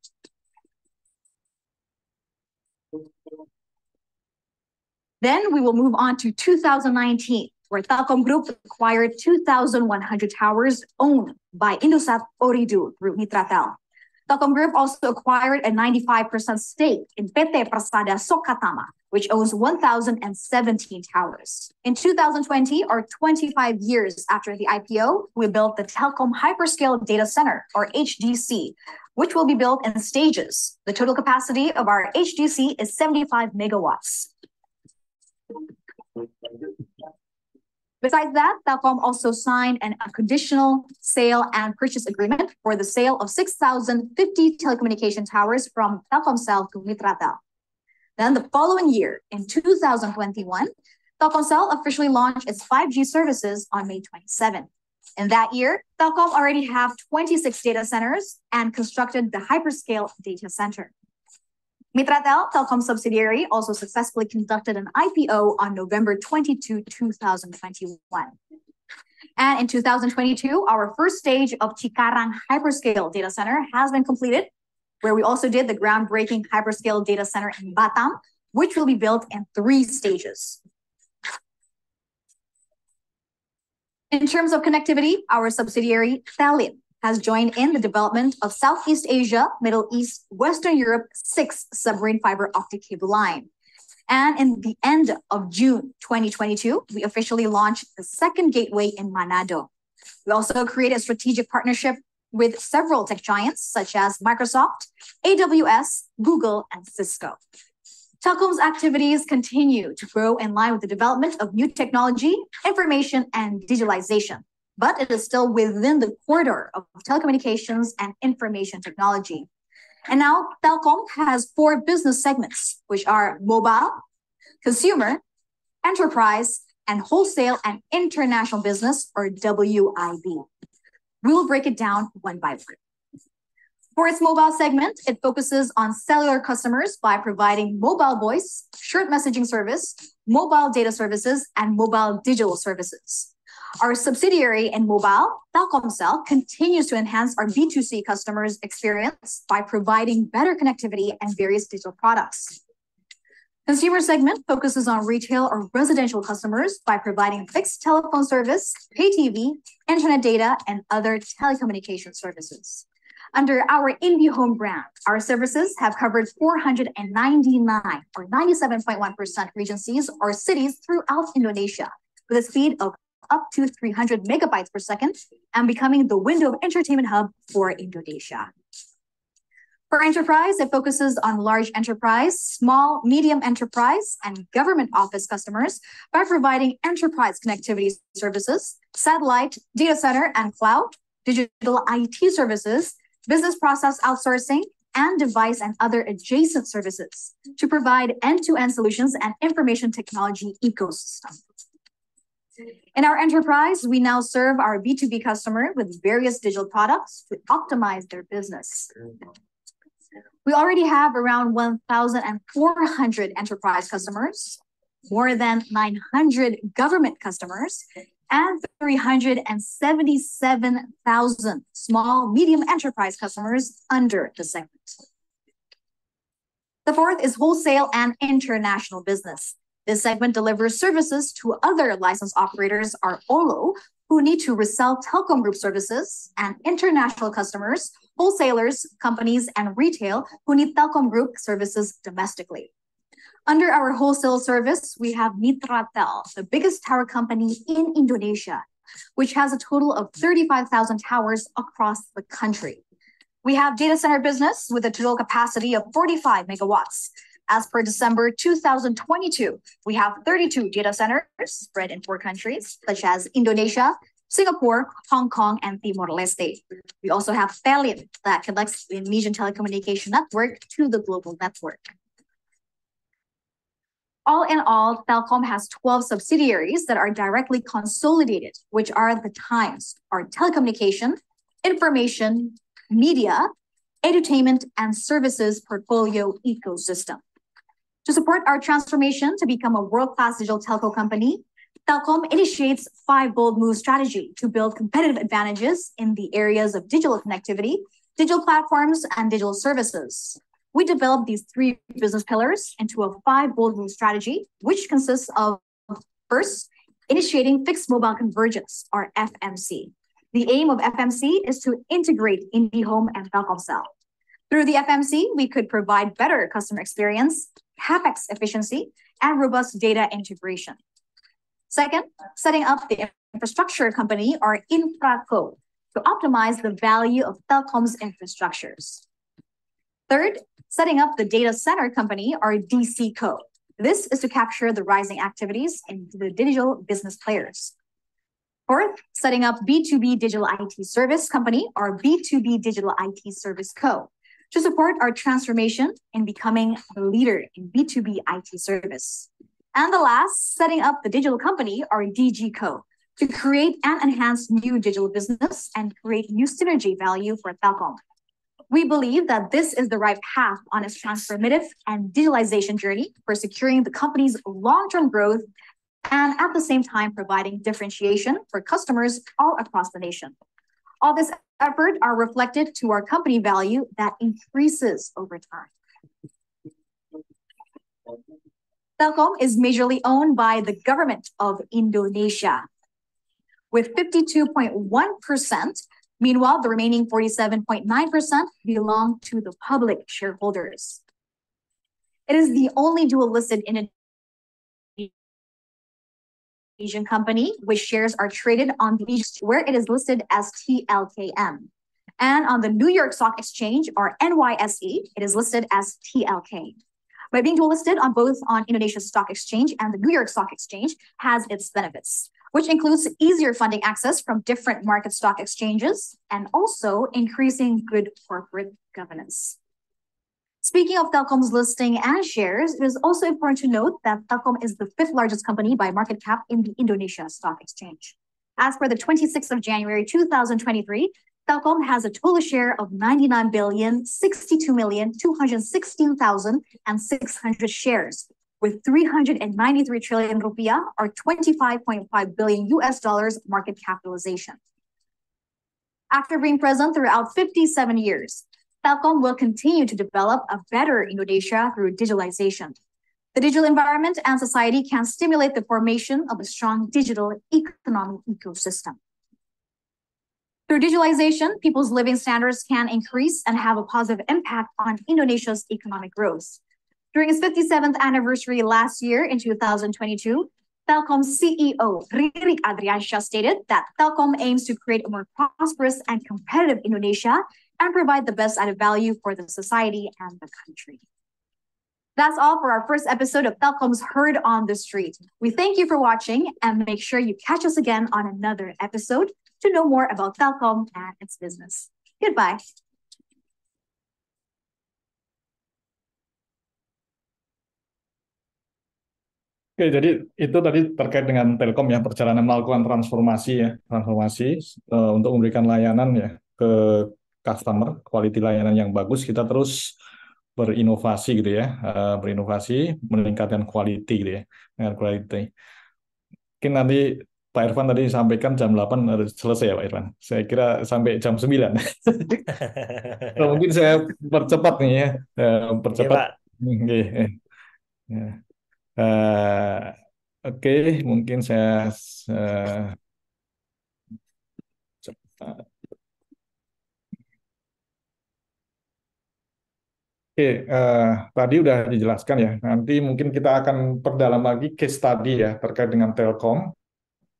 Then we will move on to 2019, where Telkom Group acquired 2,100 towers owned by Indosat Ooredoo through Mitratel. Telkom Group also acquired a 95% stake in PT Persada Sokatama, which owns 1,017 towers. In 2020, or 25 years after the IPO, we built the Telkom Hyperscale Data Center, or HDC, which will be built in stages. The total capacity of our HDC is 75 megawatts. Besides that, Telkom also signed an unconditional sale and purchase agreement for the sale of 6,050 telecommunication towers from Telkomsel to Mitratel. Then the following year, in 2021, Telkomsel officially launched its 5G services on May 27. In that year, Telkom already have 26 data centers and constructed the hyperscale data center. Mitratel, Telkom's subsidiary, also successfully conducted an IPO on November 22, 2021. And in 2022, our first stage of Cikarang Hyperscale Data Center has been completed, where we also did the groundbreaking hyperscale data center in Batam, which will be built in 3 stages. In terms of connectivity, our subsidiary, Telin, has joined in the development of Southeast Asia, Middle East, Western Europe 6 submarine fiber optic cable line. And in the end of June 2022, we officially launched the second gateway in Manado. We also created a strategic partnership with several tech giants such as Microsoft, AWS, Google, and Cisco. Telkom's activities continue to grow in line with the development of new technology, information, and digitalization, but it is still within the corridor of telecommunications and information technology. And now Telkom has 4 business segments, which are mobile, consumer, enterprise, and wholesale and international business, or WIB. We will break it down one by one. For its mobile segment, it focuses on cellular customers by providing mobile voice, short messaging service, mobile data services, and mobile digital services. Our subsidiary in mobile, Telkomsel, continues to enhance our B2C customers' experience by providing better connectivity and various digital products. Consumer segment focuses on retail or residential customers by providing fixed telephone service, pay TV, internet data, and other telecommunication services. Under our IndiHome brand, our services have covered 499 or 97.1% regencies or cities throughout Indonesia with a speed of up to 300 megabytes per second and becoming the window of entertainment hub for Indonesia. For enterprise, it focuses on large enterprise, small, medium enterprise, and government office customers by providing enterprise connectivity services, satellite, data center, and cloud, digital IT services, business process outsourcing, and device and other adjacent services to provide end-to-end solutions and information technology ecosystem. In our enterprise, we now serve our B2B customer with various digital products to optimize their business. We already have around 1,400 enterprise customers, more than 900 government customers, and 377,000 small, medium enterprise customers under the segment. The fourth is wholesale and international business. This segment delivers services to other licensed operators, or OLO, who need to resell Telkom Group services, and international customers, wholesalers, companies, and retail who need Telkom Group services domestically. Under our wholesale service, we have Mitratel, the biggest tower company in Indonesia, which has a total of 35,000 towers across the country. We have data center business with a total capacity of 45 megawatts. As per December 2022, we have 32 data centers spread in 4 countries, such as Indonesia, Singapore, Hong Kong, and Timor-Leste. We also have Telit that connects the Indonesian telecommunication network to the global network. All in all, Telkom has 12 subsidiaries that are directly consolidated, which are the Times, our telecommunication, information, media, edutainment, and services portfolio ecosystem. To support our transformation to become a world-class digital telco company, Telkom initiates 5 bold move strategy to build competitive advantages in the areas of digital connectivity, digital platforms, and digital services. We developed these 3 business pillars into a 5 bold move strategy, which consists of, first, initiating fixed mobile convergence, or FMC. The aim of FMC is to integrate IndiHome and Telkomsel. Through the FMC, we could provide better customer experience, CapEx efficiency, and robust data integration. Second, setting up the infrastructure company, or InfraCo, to optimize the value of Telkom's infrastructures. Third, setting up the data center company, or DCCo. This is to capture the rising activities in the digital business players. Fourth, setting up B2B Digital IT Service Company, or B2B Digital IT Service Co., to support our transformation in becoming the leader in B2B IT service. And the last, setting up the digital company, or DGCo, to create and enhance new digital business and create new synergy value for Telkom. We believe that this is the right path on its transformative and digitalization journey for securing the company's long-term growth and at the same time providing differentiation for customers all across the nation. All this effort are reflected to our company value that increases over time. Telkom is majorly owned by the government of Indonesia with 52.1%. Meanwhile, the remaining 47.9% belong to the public shareholders. It is the only dual listed Asian company, which shares are traded on the exchange where it is listed as TLKM. And on the New York Stock Exchange, or NYSE, it is listed as TLK. By being dual listed on both on Indonesia's stock exchange and the New York Stock Exchange has its benefits, which includes easier funding access from different market stock exchanges and also increasing good corporate governance. Speaking of Telkom's listing and shares, it is also important to note that Telkom is the 5th largest company by market cap in the Indonesia Stock Exchange. As per the 26th of January 2023, Telkom has a total share of 99,062,216,600 shares, with 393 trillion rupiah or $25.5 billion market capitalization. After being present throughout 57 years, Telkom will continue to develop a better Indonesia through digitalization. The digital environment and society can stimulate the formation of a strong digital economic ecosystem. Through digitalization, people's living standards can increase and have a positive impact on Indonesia's economic growth. During its 57th anniversary last year in 2022, Telkom CEO Ririk Adriansyah stated that Telkom aims to create a more prosperous and competitive Indonesia and provide the best added value for the society and the country. That's all for our first episode of Telkom's Heard on the Street. We thank you for watching and make sure you catch us again on another episode to know more about Telkom and its business. Goodbye. Oke, jadi itu tadi terkait dengan Telkom ya, perjalanan melakukan transformasi untuk memberikan layanan ya ke customer, quality layanan yang bagus. Kita terus berinovasi gitu ya, berinovasi meningkatkan quality gitu ya, dengan quality. Mungkin nanti Pak Irfan tadi sampaikan jam 8 harus selesai ya Pak Irfan. Saya kira sampai jam 9. So, mungkin saya percepat nih ya, percepat. Oke, Oke, mungkin saya cepat. Oke, tadi udah dijelaskan ya. Nanti mungkin kita akan perdalam lagi case study ya terkait dengan Telkom.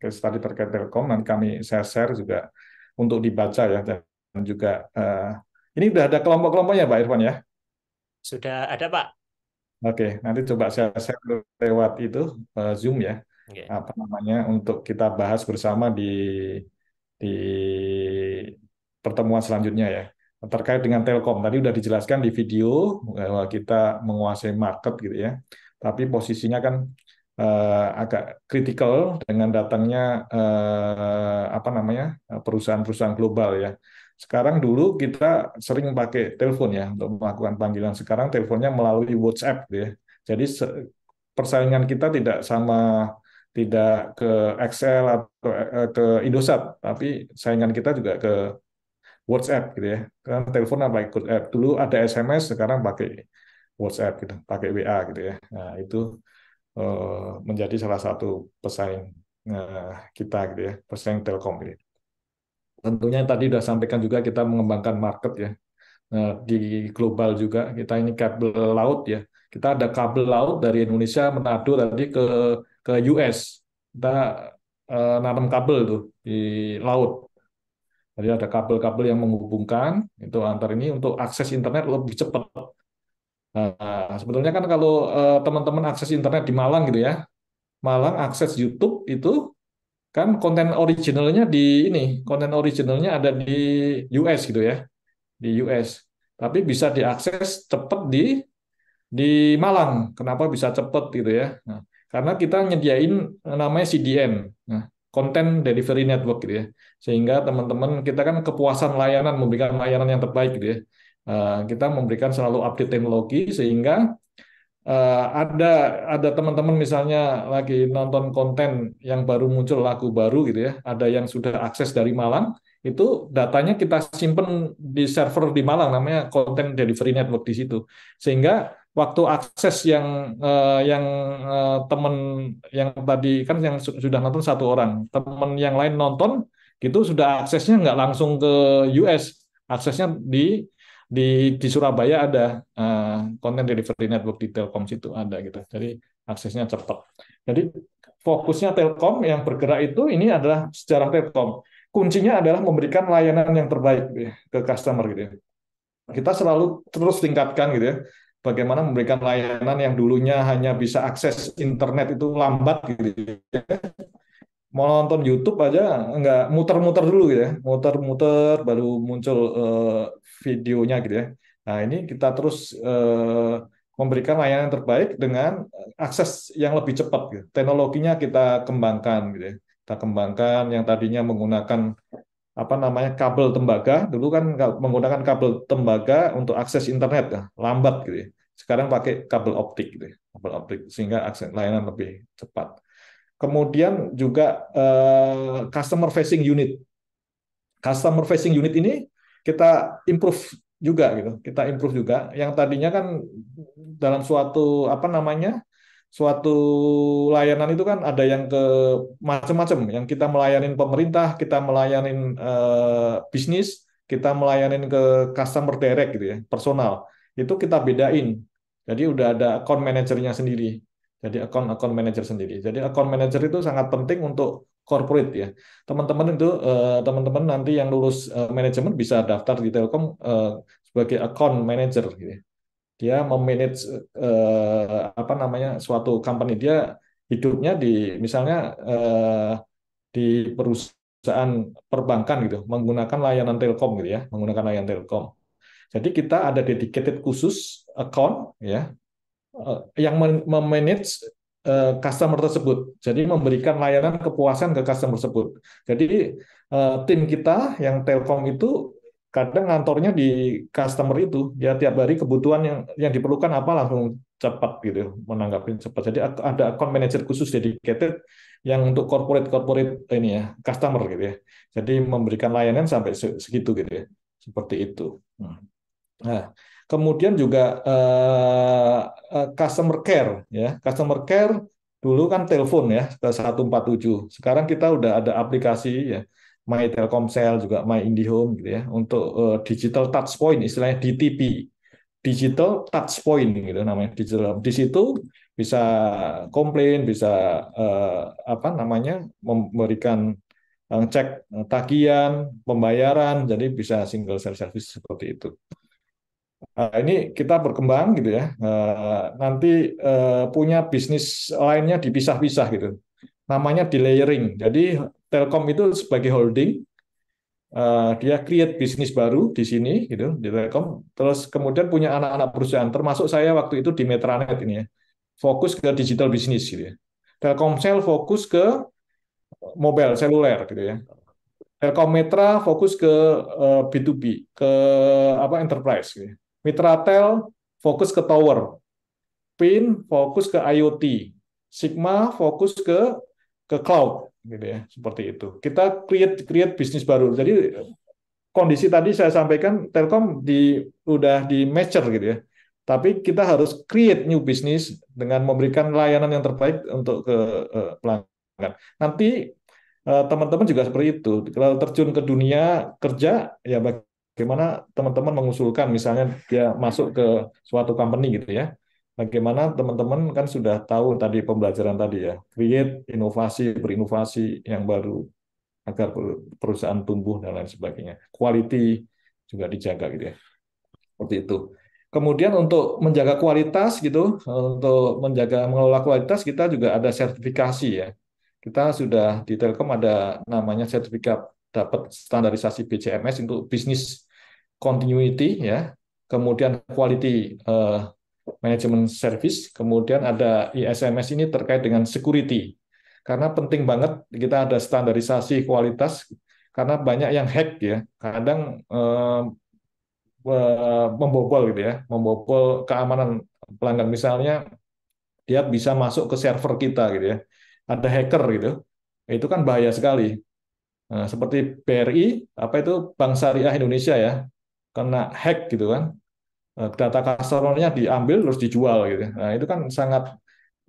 Case study terkait Telkom, nanti saya share juga untuk dibaca ya, dan juga ini udah ada kelompok-kelompoknya Pak Irfan ya? Sudah ada Pak. Oke, nanti coba saya share lewat itu Zoom ya, apa namanya, untuk kita bahas bersama di pertemuan selanjutnya ya. Terkait dengan Telkom, tadi udah dijelaskan di video bahwa kita menguasai market gitu ya, tapi posisinya kan agak kritikal dengan datangnya perusahaan-perusahaan global ya. Sekarang dulu kita sering pakai telepon ya untuk melakukan panggilan. Sekarang teleponnya melalui WhatsApp gitu ya. Jadi persaingan kita tidak ke Excel atau ke Indosat, tapi saingan kita juga ke WhatsApp gitu ya. Karena telepon pakai WhatsApp. Dulu ada SMS, sekarang pakai WhatsApp gitu, pakai WA gitu ya. Nah, itu menjadi salah satu pesaing kita gitu ya, pesaing Telkom gitu. Tentunya tadi sudah sampaikan juga kita mengembangkan market ya. Di global juga kita ini kabel laut ya. Kita ada kabel laut dari Indonesia Manado tadi ke US. Kita nanam kabel tuh di laut. Jadi ada kabel-kabel yang menghubungkan itu antar ini untuk akses internet lebih cepat. Sebetulnya kan kalau teman-teman akses internet di Malang gitu ya, Malang akses YouTube itu kan konten originalnya ada di US gitu ya, di US. Tapi bisa diakses cepat di Malang. Kenapa bisa cepat gitu ya? Nah, karena kita nyediain namanya CDN, Content Delivery Network gitu ya. Sehingga teman-teman kita kan kepuasan layanan, memberikan layanan yang terbaik gitu ya. Kita memberikan selalu update teknologi sehingga ada teman-teman misalnya lagi nonton konten yang baru muncul lagu baru gitu ya, ada yang sudah akses dari Malang, itu datanya kita simpen di server di Malang namanya Content Delivery Network di situ, sehingga waktu akses yang teman yang tadi kan yang sudah nonton satu orang, teman yang lain nonton gitu sudah aksesnya nggak langsung ke US, aksesnya di Surabaya ada Content Delivery Network di Telkom situ ada gitu. Jadi aksesnya cepat. Jadi fokusnya Telkom yang bergerak itu ini adalah sejarah Telkom. Kuncinya adalah memberikan layanan yang terbaik gitu ya, ke customer gitu ya. Kita selalu terus tingkatkan gitu ya. Bagaimana memberikan layanan yang dulunya hanya bisa akses internet itu lambat gitu ya. Mau nonton YouTube aja nggak muter-muter dulu gitu ya, muter-muter baru muncul videonya gitu ya. Nah ini kita terus memberikan layanan yang terbaik dengan akses yang lebih cepat gitu. Teknologinya kita kembangkan gitu ya. Kita kembangkan yang tadinya menggunakan apa namanya kabel tembaga, dulu kan menggunakan kabel tembaga untuk akses internet ya, lambat gitu ya. Sekarang pakai kabel optik gitu ya, kabel optik sehingga akses layanan lebih cepat. Kemudian juga customer facing unit. Customer facing unit ini kita improve juga gitu. Kita improve juga. Yang tadinya kan dalam suatu apa namanya? Suatu layanan itu kan ada yang ke macam-macam. Yang kita melayanin pemerintah, kita melayanin bisnis, kita melayanin ke customer direct gitu ya, personal. Itu kita bedain. Jadi udah ada account manajernya sendiri. Jadi account manager sendiri. Jadi account manager itu sangat penting untuk corporate ya. Teman-teman itu teman-teman nanti yang lulus manajemen bisa daftar di Telkom sebagai account manager gitu ya. Dia memanage apa namanya suatu company, dia hidupnya di misalnya di perusahaan perbankan gitu, menggunakan layanan Telkom gitu ya, menggunakan layanan Telkom. Jadi kita ada dedicated khusus account ya yang memanage customer tersebut. Jadi memberikan layanan kepuasan ke customer tersebut. Jadi tim kita yang Telkom itu kadang ngantornya di customer itu, ya tiap hari kebutuhan yang diperlukan apa langsung cepat gitu, menanggapi cepat. Jadi ada account manager khusus dedicated yang untuk corporate ini ya, customer gitu ya. Jadi memberikan layanan sampai segitu gitu ya. Seperti itu. Nah, kemudian juga customer care ya. Customer care dulu kan telepon ya ke 147. Sekarang kita udah ada aplikasi ya. My Telkomsel juga My IndiHome gitu ya untuk digital touch point istilahnya DTP. Digital touch point gitu namanya digital. Di situ bisa komplain, bisa apa namanya memberikan cek tagihan, pembayaran, jadi bisa single service seperti itu. Nah, ini kita berkembang gitu ya. Nanti punya bisnis lainnya dipisah-pisah gitu. Namanya di layering. Jadi Telkom itu sebagai holding, dia create bisnis baru di sini gitu di Telkom. Terus kemudian punya anak-anak perusahaan. Termasuk saya waktu itu di Metranet ini ya. Fokus ke digital bisnis gitu ya. Telkomsel fokus ke mobile seluler gitu ya. Telkommetra fokus ke B2B, ke apa enterprise gitu. Mitratel fokus ke tower, PIN fokus ke IoT, Sigma fokus ke cloud gitu ya, seperti itu. Kita create bisnis baru. Jadi kondisi tadi saya sampaikan Telkom udah di mature gitu ya. Tapi kita harus create new business dengan memberikan layanan yang terbaik untuk ke pelanggan. Nanti teman-teman juga seperti itu. Kalau terjun ke dunia kerja, ya bagaimana teman-teman mengusulkan, misalnya dia masuk ke suatu company gitu ya. Bagaimana teman-teman kan sudah tahu tadi pembelajaran tadi ya, create inovasi, berinovasi yang baru agar perusahaan tumbuh dan lain sebagainya. Quality juga dijaga gitu ya. Seperti itu. Kemudian untuk menjaga kualitas gitu, untuk mengelola kualitas kita juga ada sertifikasi ya. Kita sudah di Telkom ada namanya sertifikat dapat standarisasi BCMS untuk business continuity ya. Kemudian quality management service, kemudian ada ISMS ini terkait dengan security. Karena penting banget kita ada standarisasi kualitas karena banyak yang hack ya. Kadang membobol gitu ya, membobol keamanan pelanggan, misalnya dia bisa masuk ke server kita gitu ya, ada hacker gitu, itu kan bahaya sekali. Nah, seperti BRI, apa itu Bank Syariah Indonesia ya, kena hack gitu kan, data customer-nya diambil terus dijual gitu. Nah itu kan sangat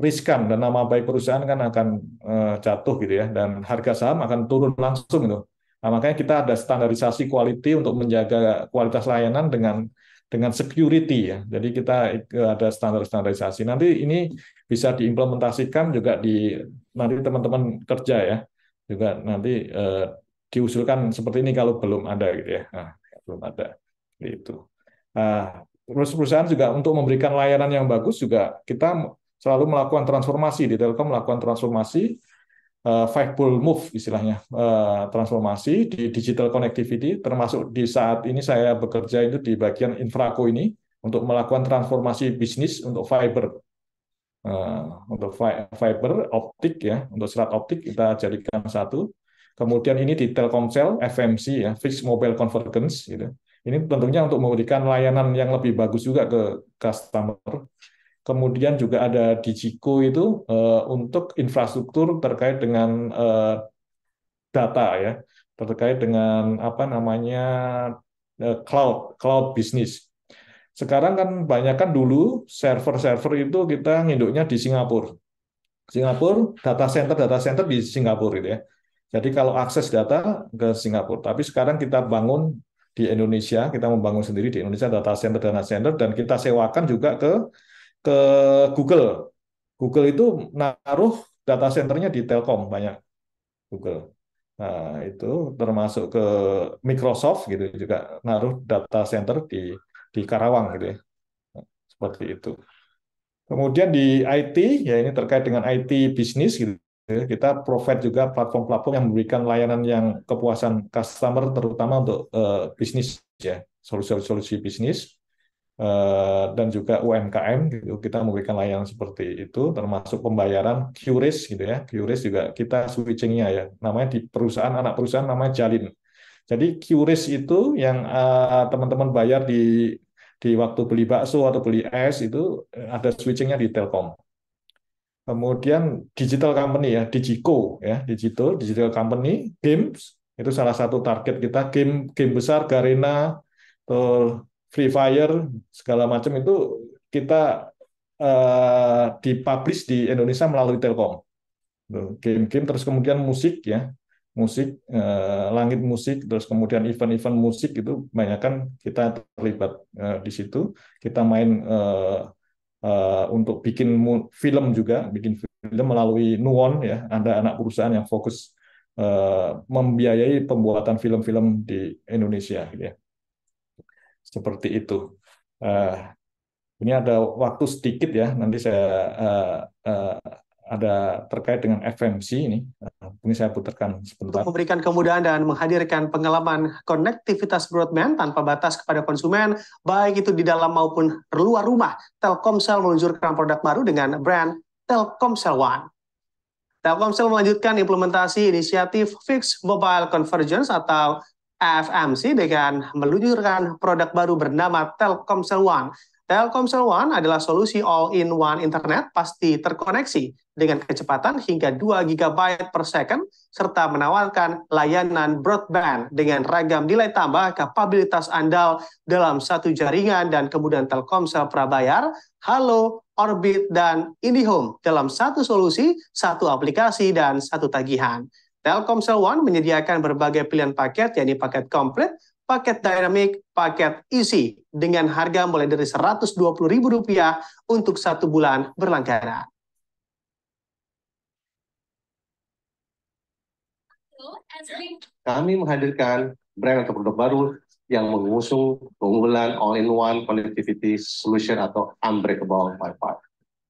riskan dan nama baik perusahaan kan akan jatuh gitu ya, dan harga saham akan turun langsung gitu. Nah, makanya kita ada standarisasi quality untuk menjaga kualitas layanan dengan security ya. Jadi kita ada standarisasi. Nanti ini bisa diimplementasikan juga di nanti teman-teman kerja ya juga nanti diusulkan seperti ini kalau belum ada gitu ya. Nah, belum ada itu. Terus perusahaan juga untuk memberikan layanan yang bagus juga kita selalu melakukan transformasi di Telkom, melakukan transformasi five bold move istilahnya, transformasi di digital connectivity, termasuk di saat ini saya bekerja itu di bagian infraco ini untuk melakukan transformasi bisnis untuk fiber. Untuk fiber optik ya, untuk serat optik kita jadikan satu. Kemudian ini di Telkomsel FMC ya, Fixed Mobile Convergence gitu. Ini tentunya untuk memberikan layanan yang lebih bagus juga ke customer. Kemudian juga ada Digico itu untuk infrastruktur terkait dengan data ya, terkait dengan apa namanya cloud business. Sekarang kan banyak kan dulu server-server itu kita nginduknya di Singapura. Data center di Singapura gitu ya. Jadi kalau akses data ke Singapura, tapi sekarang kita bangun di Indonesia, kita membangun sendiri di Indonesia data center dan kita sewakan juga ke Google. Google itu naruh data centernya di Telkom banyak Google. Nah, itu termasuk ke Microsoft gitu juga naruh data center di Karawang gitu ya. Seperti itu. Kemudian di IT ya ini terkait dengan IT bisnis gitu. Kita provide juga platform-platform yang memberikan layanan yang kepuasan customer terutama untuk bisnis ya, solusi-solusi bisnis. Dan juga UMKM gitu. Kita memberikan layanan seperti itu termasuk pembayaran QRIS gitu ya. QRIS juga kita switchingnya ya. Namanya di perusahaan anak perusahaan namanya Jalin. Jadi QRIS itu yang teman-teman bayar di waktu beli bakso atau beli es itu ada switchingnya di Telkom. Kemudian digital company ya, Digico ya, digital company, games itu salah satu target kita, game besar Garena atau Free Fire segala macam itu kita dipublish di Indonesia melalui Telkom. Game-game terus kemudian musik ya, langit musik terus kemudian event-event musik itu banyak kan kita terlibat di situ. Kita main untuk bikin film juga, bikin film melalui Nuon ya. Ada anak perusahaan yang fokus membiayai pembuatan film-film di Indonesia gitu ya. Seperti itu. Ini ada waktu sedikit ya, nanti saya ada terkait dengan FMC ini. Ini saya putarkan sebentar. Untuk memberikan kemudahan dan menghadirkan pengalaman konektivitas broadband tanpa batas kepada konsumen, baik itu di dalam maupun luar rumah, Telkomsel meluncurkan produk baru dengan brand Telkomsel One. Telkomsel melanjutkan implementasi inisiatif Fixed Mobile Convergence atau FMC dengan meluncurkan produk baru bernama Telkomsel One. Telkomsel One adalah solusi all-in-one internet pasti terkoneksi dengan kecepatan hingga 2 GB per second serta menawarkan layanan broadband dengan ragam nilai tambah kapabilitas andal dalam satu jaringan dan kemudian Telkomsel prabayar, Halo, Orbit, dan IndiHome dalam satu solusi, satu aplikasi, dan satu tagihan. Telkomsel One menyediakan berbagai pilihan paket, yakni paket komplit, paket dynamic, paket easy, dengan harga mulai dari Rp120.000 untuk 1 bulan berlangganan. Kami menghadirkan brand atau produk baru yang mengusung keunggulan all-in-one connectivity solution atau unbreakable Wi-Fi.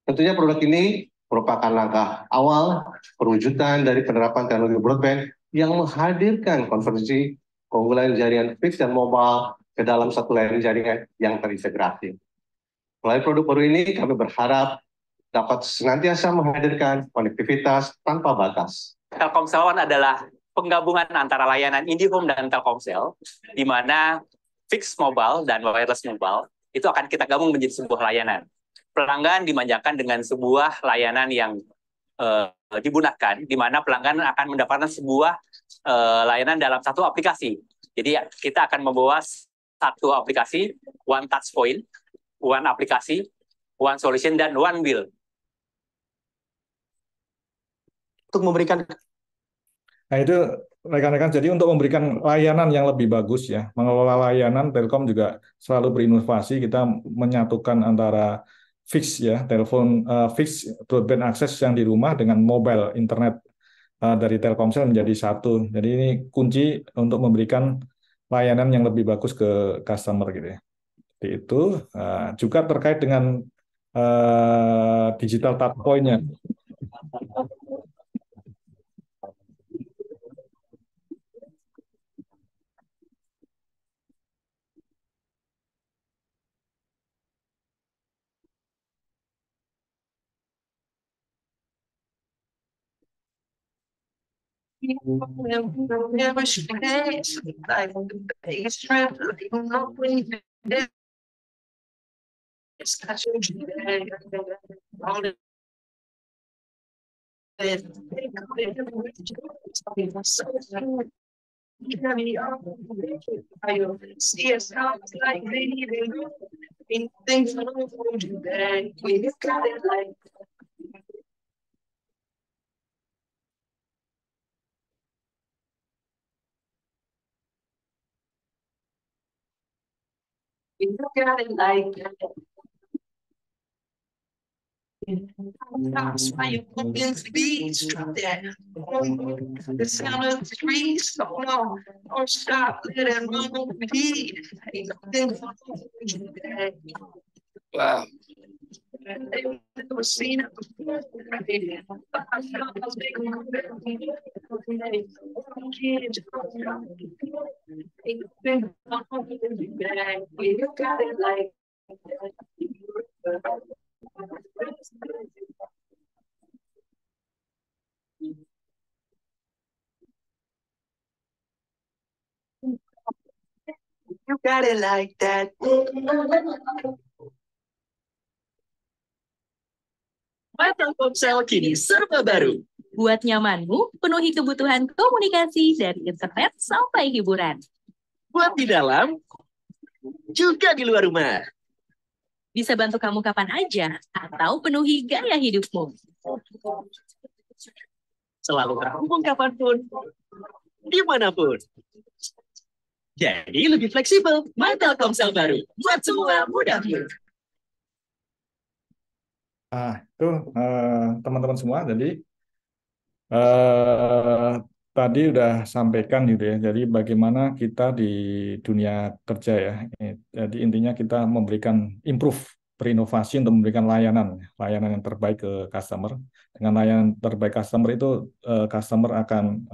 Tentunya produk ini merupakan langkah awal perwujudan dari penerapan teknologi broadband yang menghadirkan konversi keunggulan jaringan fix dan mobile ke dalam satu layanan jaringan yang terintegrasi. Melalui produk baru ini, kami berharap dapat senantiasa menghadirkan konektivitas tanpa batas. Telkomsel One adalah penggabungan antara layanan IndiHome dan Telkomsel, di mana fixed mobile dan wireless mobile itu akan kita gabung menjadi sebuah layanan. Pelanggan dimanjakan dengan sebuah layanan yang digunakan, di mana pelanggan akan mendapatkan sebuah layanan dalam satu aplikasi. Jadi kita akan membawa satu aplikasi, one touch point, one aplikasi, one solution, dan one bill. Untuk memberikan Nah itu rekan-rekan, jadi untuk memberikan layanan yang lebih bagus ya, mengelola layanan Telkom juga selalu berinovasi, kita menyatukan antara fix ya, telepon fix broadband akses yang di rumah dengan mobile internet dari Telkomsel menjadi satu. Jadi ini kunci untuk memberikan layanan yang lebih bagus ke customer gitu ya. Jadi itu juga terkait dengan digital touchpoint-nya. That's why you put in the beats, drop that. The sound of the trees, so no, don't stop, let it run on repeat. Ain't nothing today. Wow. I've never seen it before. You got it like you got it like that. Telkomsel kini serba baru. Buat nyamanmu, penuhi kebutuhan komunikasi dari internet sampai hiburan. Buat di dalam, juga di luar rumah. Bisa bantu kamu kapan aja, atau penuhi gaya hidupmu. Selalu terhubung kapanpun, dimanapun. Jadi lebih fleksibel, My Telkomsel baru. Buat semua mudah. Itu teman-teman semua. Jadi tadi udah sampaikan gitu ya. Jadi bagaimana kita di dunia kerja ya. Jadi intinya kita memberikan berinovasi untuk memberikan layanan yang terbaik ke customer. Dengan layanan terbaik customer itu customer akan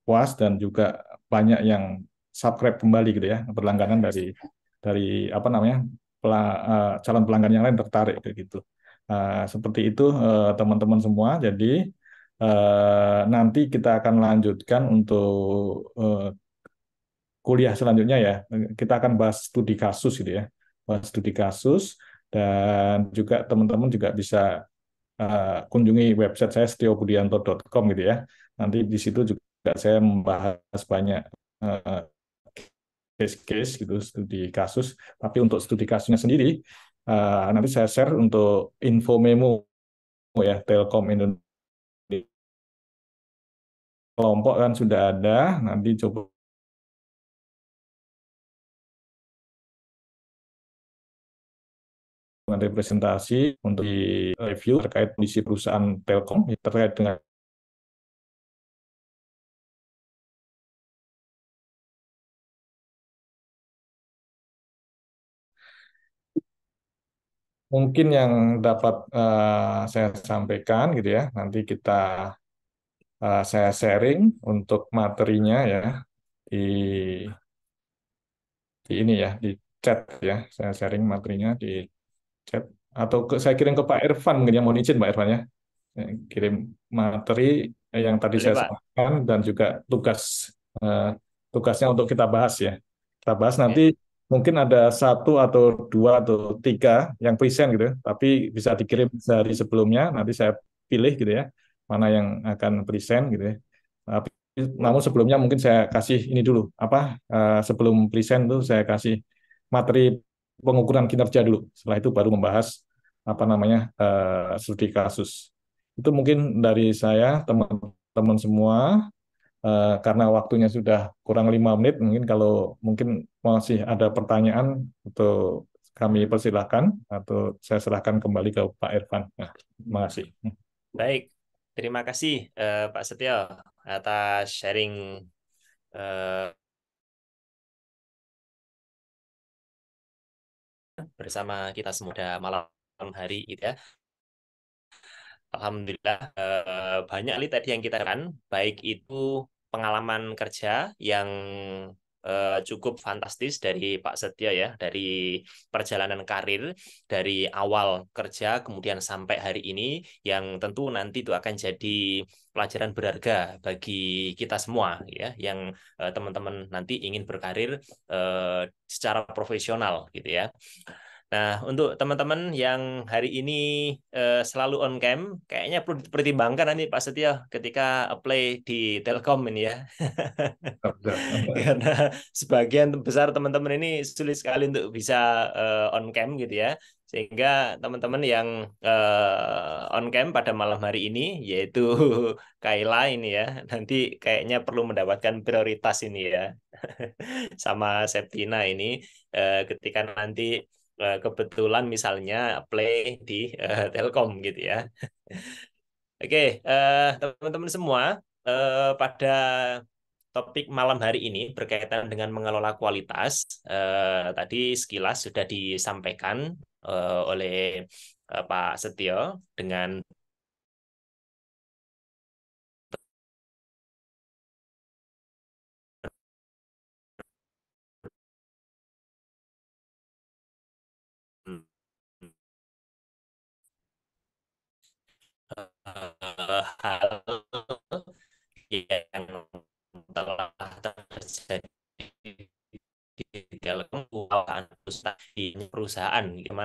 puas dan juga banyak yang subscribe kembali gitu ya, berlangganan dari apa namanya calon pelanggan yang lain tertarik gitu. Seperti itu teman-teman semua. Jadi nanti kita akan lanjutkan untuk kuliah selanjutnya ya. Kita akan bahas studi kasus gitu ya, bahas studi kasus, dan juga teman-teman juga bisa kunjungi website saya setiobudianto.com gitu ya. Nanti di situ juga saya membahas banyak case-case gitu, studi kasus. Tapi untuk studi kasusnya sendiri nanti saya share untuk info memo ya, Telkom Indonesia kelompok kan sudah ada, nanti coba dengan representasi untuk di review terkait kondisi perusahaan Telkom terkait dengan mungkin yang dapat saya sampaikan gitu ya. Nanti saya sharing untuk materinya ya di ini ya, di chat ya. Saya sharing materinya di chat atau saya kirim ke Pak Irfan mungkin, yang mohon izin Pak Irfan ya. Kirim materi yang tadi Boleh, saya Pak. sampaikan dan juga tugasnya untuk kita bahas ya. Kita bahas nanti mungkin ada 1 atau 2 atau 3 yang present gitu, tapi bisa dikirim sehari sebelumnya, nanti saya pilih gitu ya, mana yang akan present gitu ya. Namun sebelumnya mungkin saya kasih ini dulu, sebelum present tuh saya kasih materi pengukuran kinerja dulu. Setelah itu baru membahas studi kasus. Itu mungkin dari saya, teman-teman semua. Karena waktunya sudah kurang 5 menit, mungkin kalau masih ada pertanyaan untuk kami persilahkan atau saya serahkan kembali ke Pak Irfan. Nah, terima kasih. Baik, terima kasih Pak Setio atas sharing bersama kita semua pada malam hari gitu ya. Alhamdulillah banyak nih tadi yang kita kan, baik itu pengalaman kerja yang cukup fantastis dari Pak Setio ya, dari perjalanan karir dari awal kerja kemudian sampai hari ini, yang tentu nanti itu akan jadi pelajaran berharga bagi kita semua ya, yang teman-teman nanti ingin berkarir secara profesional gitu ya. Nah, untuk teman-teman yang hari ini selalu on cam, kayaknya perlu dipertimbangkan nanti Pak Setio ketika apply di Telkom ini ya. Karena sebagian besar teman-teman ini sulit sekali untuk bisa on cam gitu ya. Sehingga teman-teman yang on cam pada malam hari ini, yaitu Kayla ini ya, nanti kayaknya perlu mendapatkan prioritas ini ya. Sama Septina ini ketika nanti kebetulan misalnya play di Telkom gitu ya. Oke, teman-teman semua, pada topik malam hari ini berkaitan dengan mengelola kualitas, tadi sekilas sudah disampaikan oleh Pak Setio dengan hal yang telah terjadi di dalam perusahaan, di perusahaan, gimana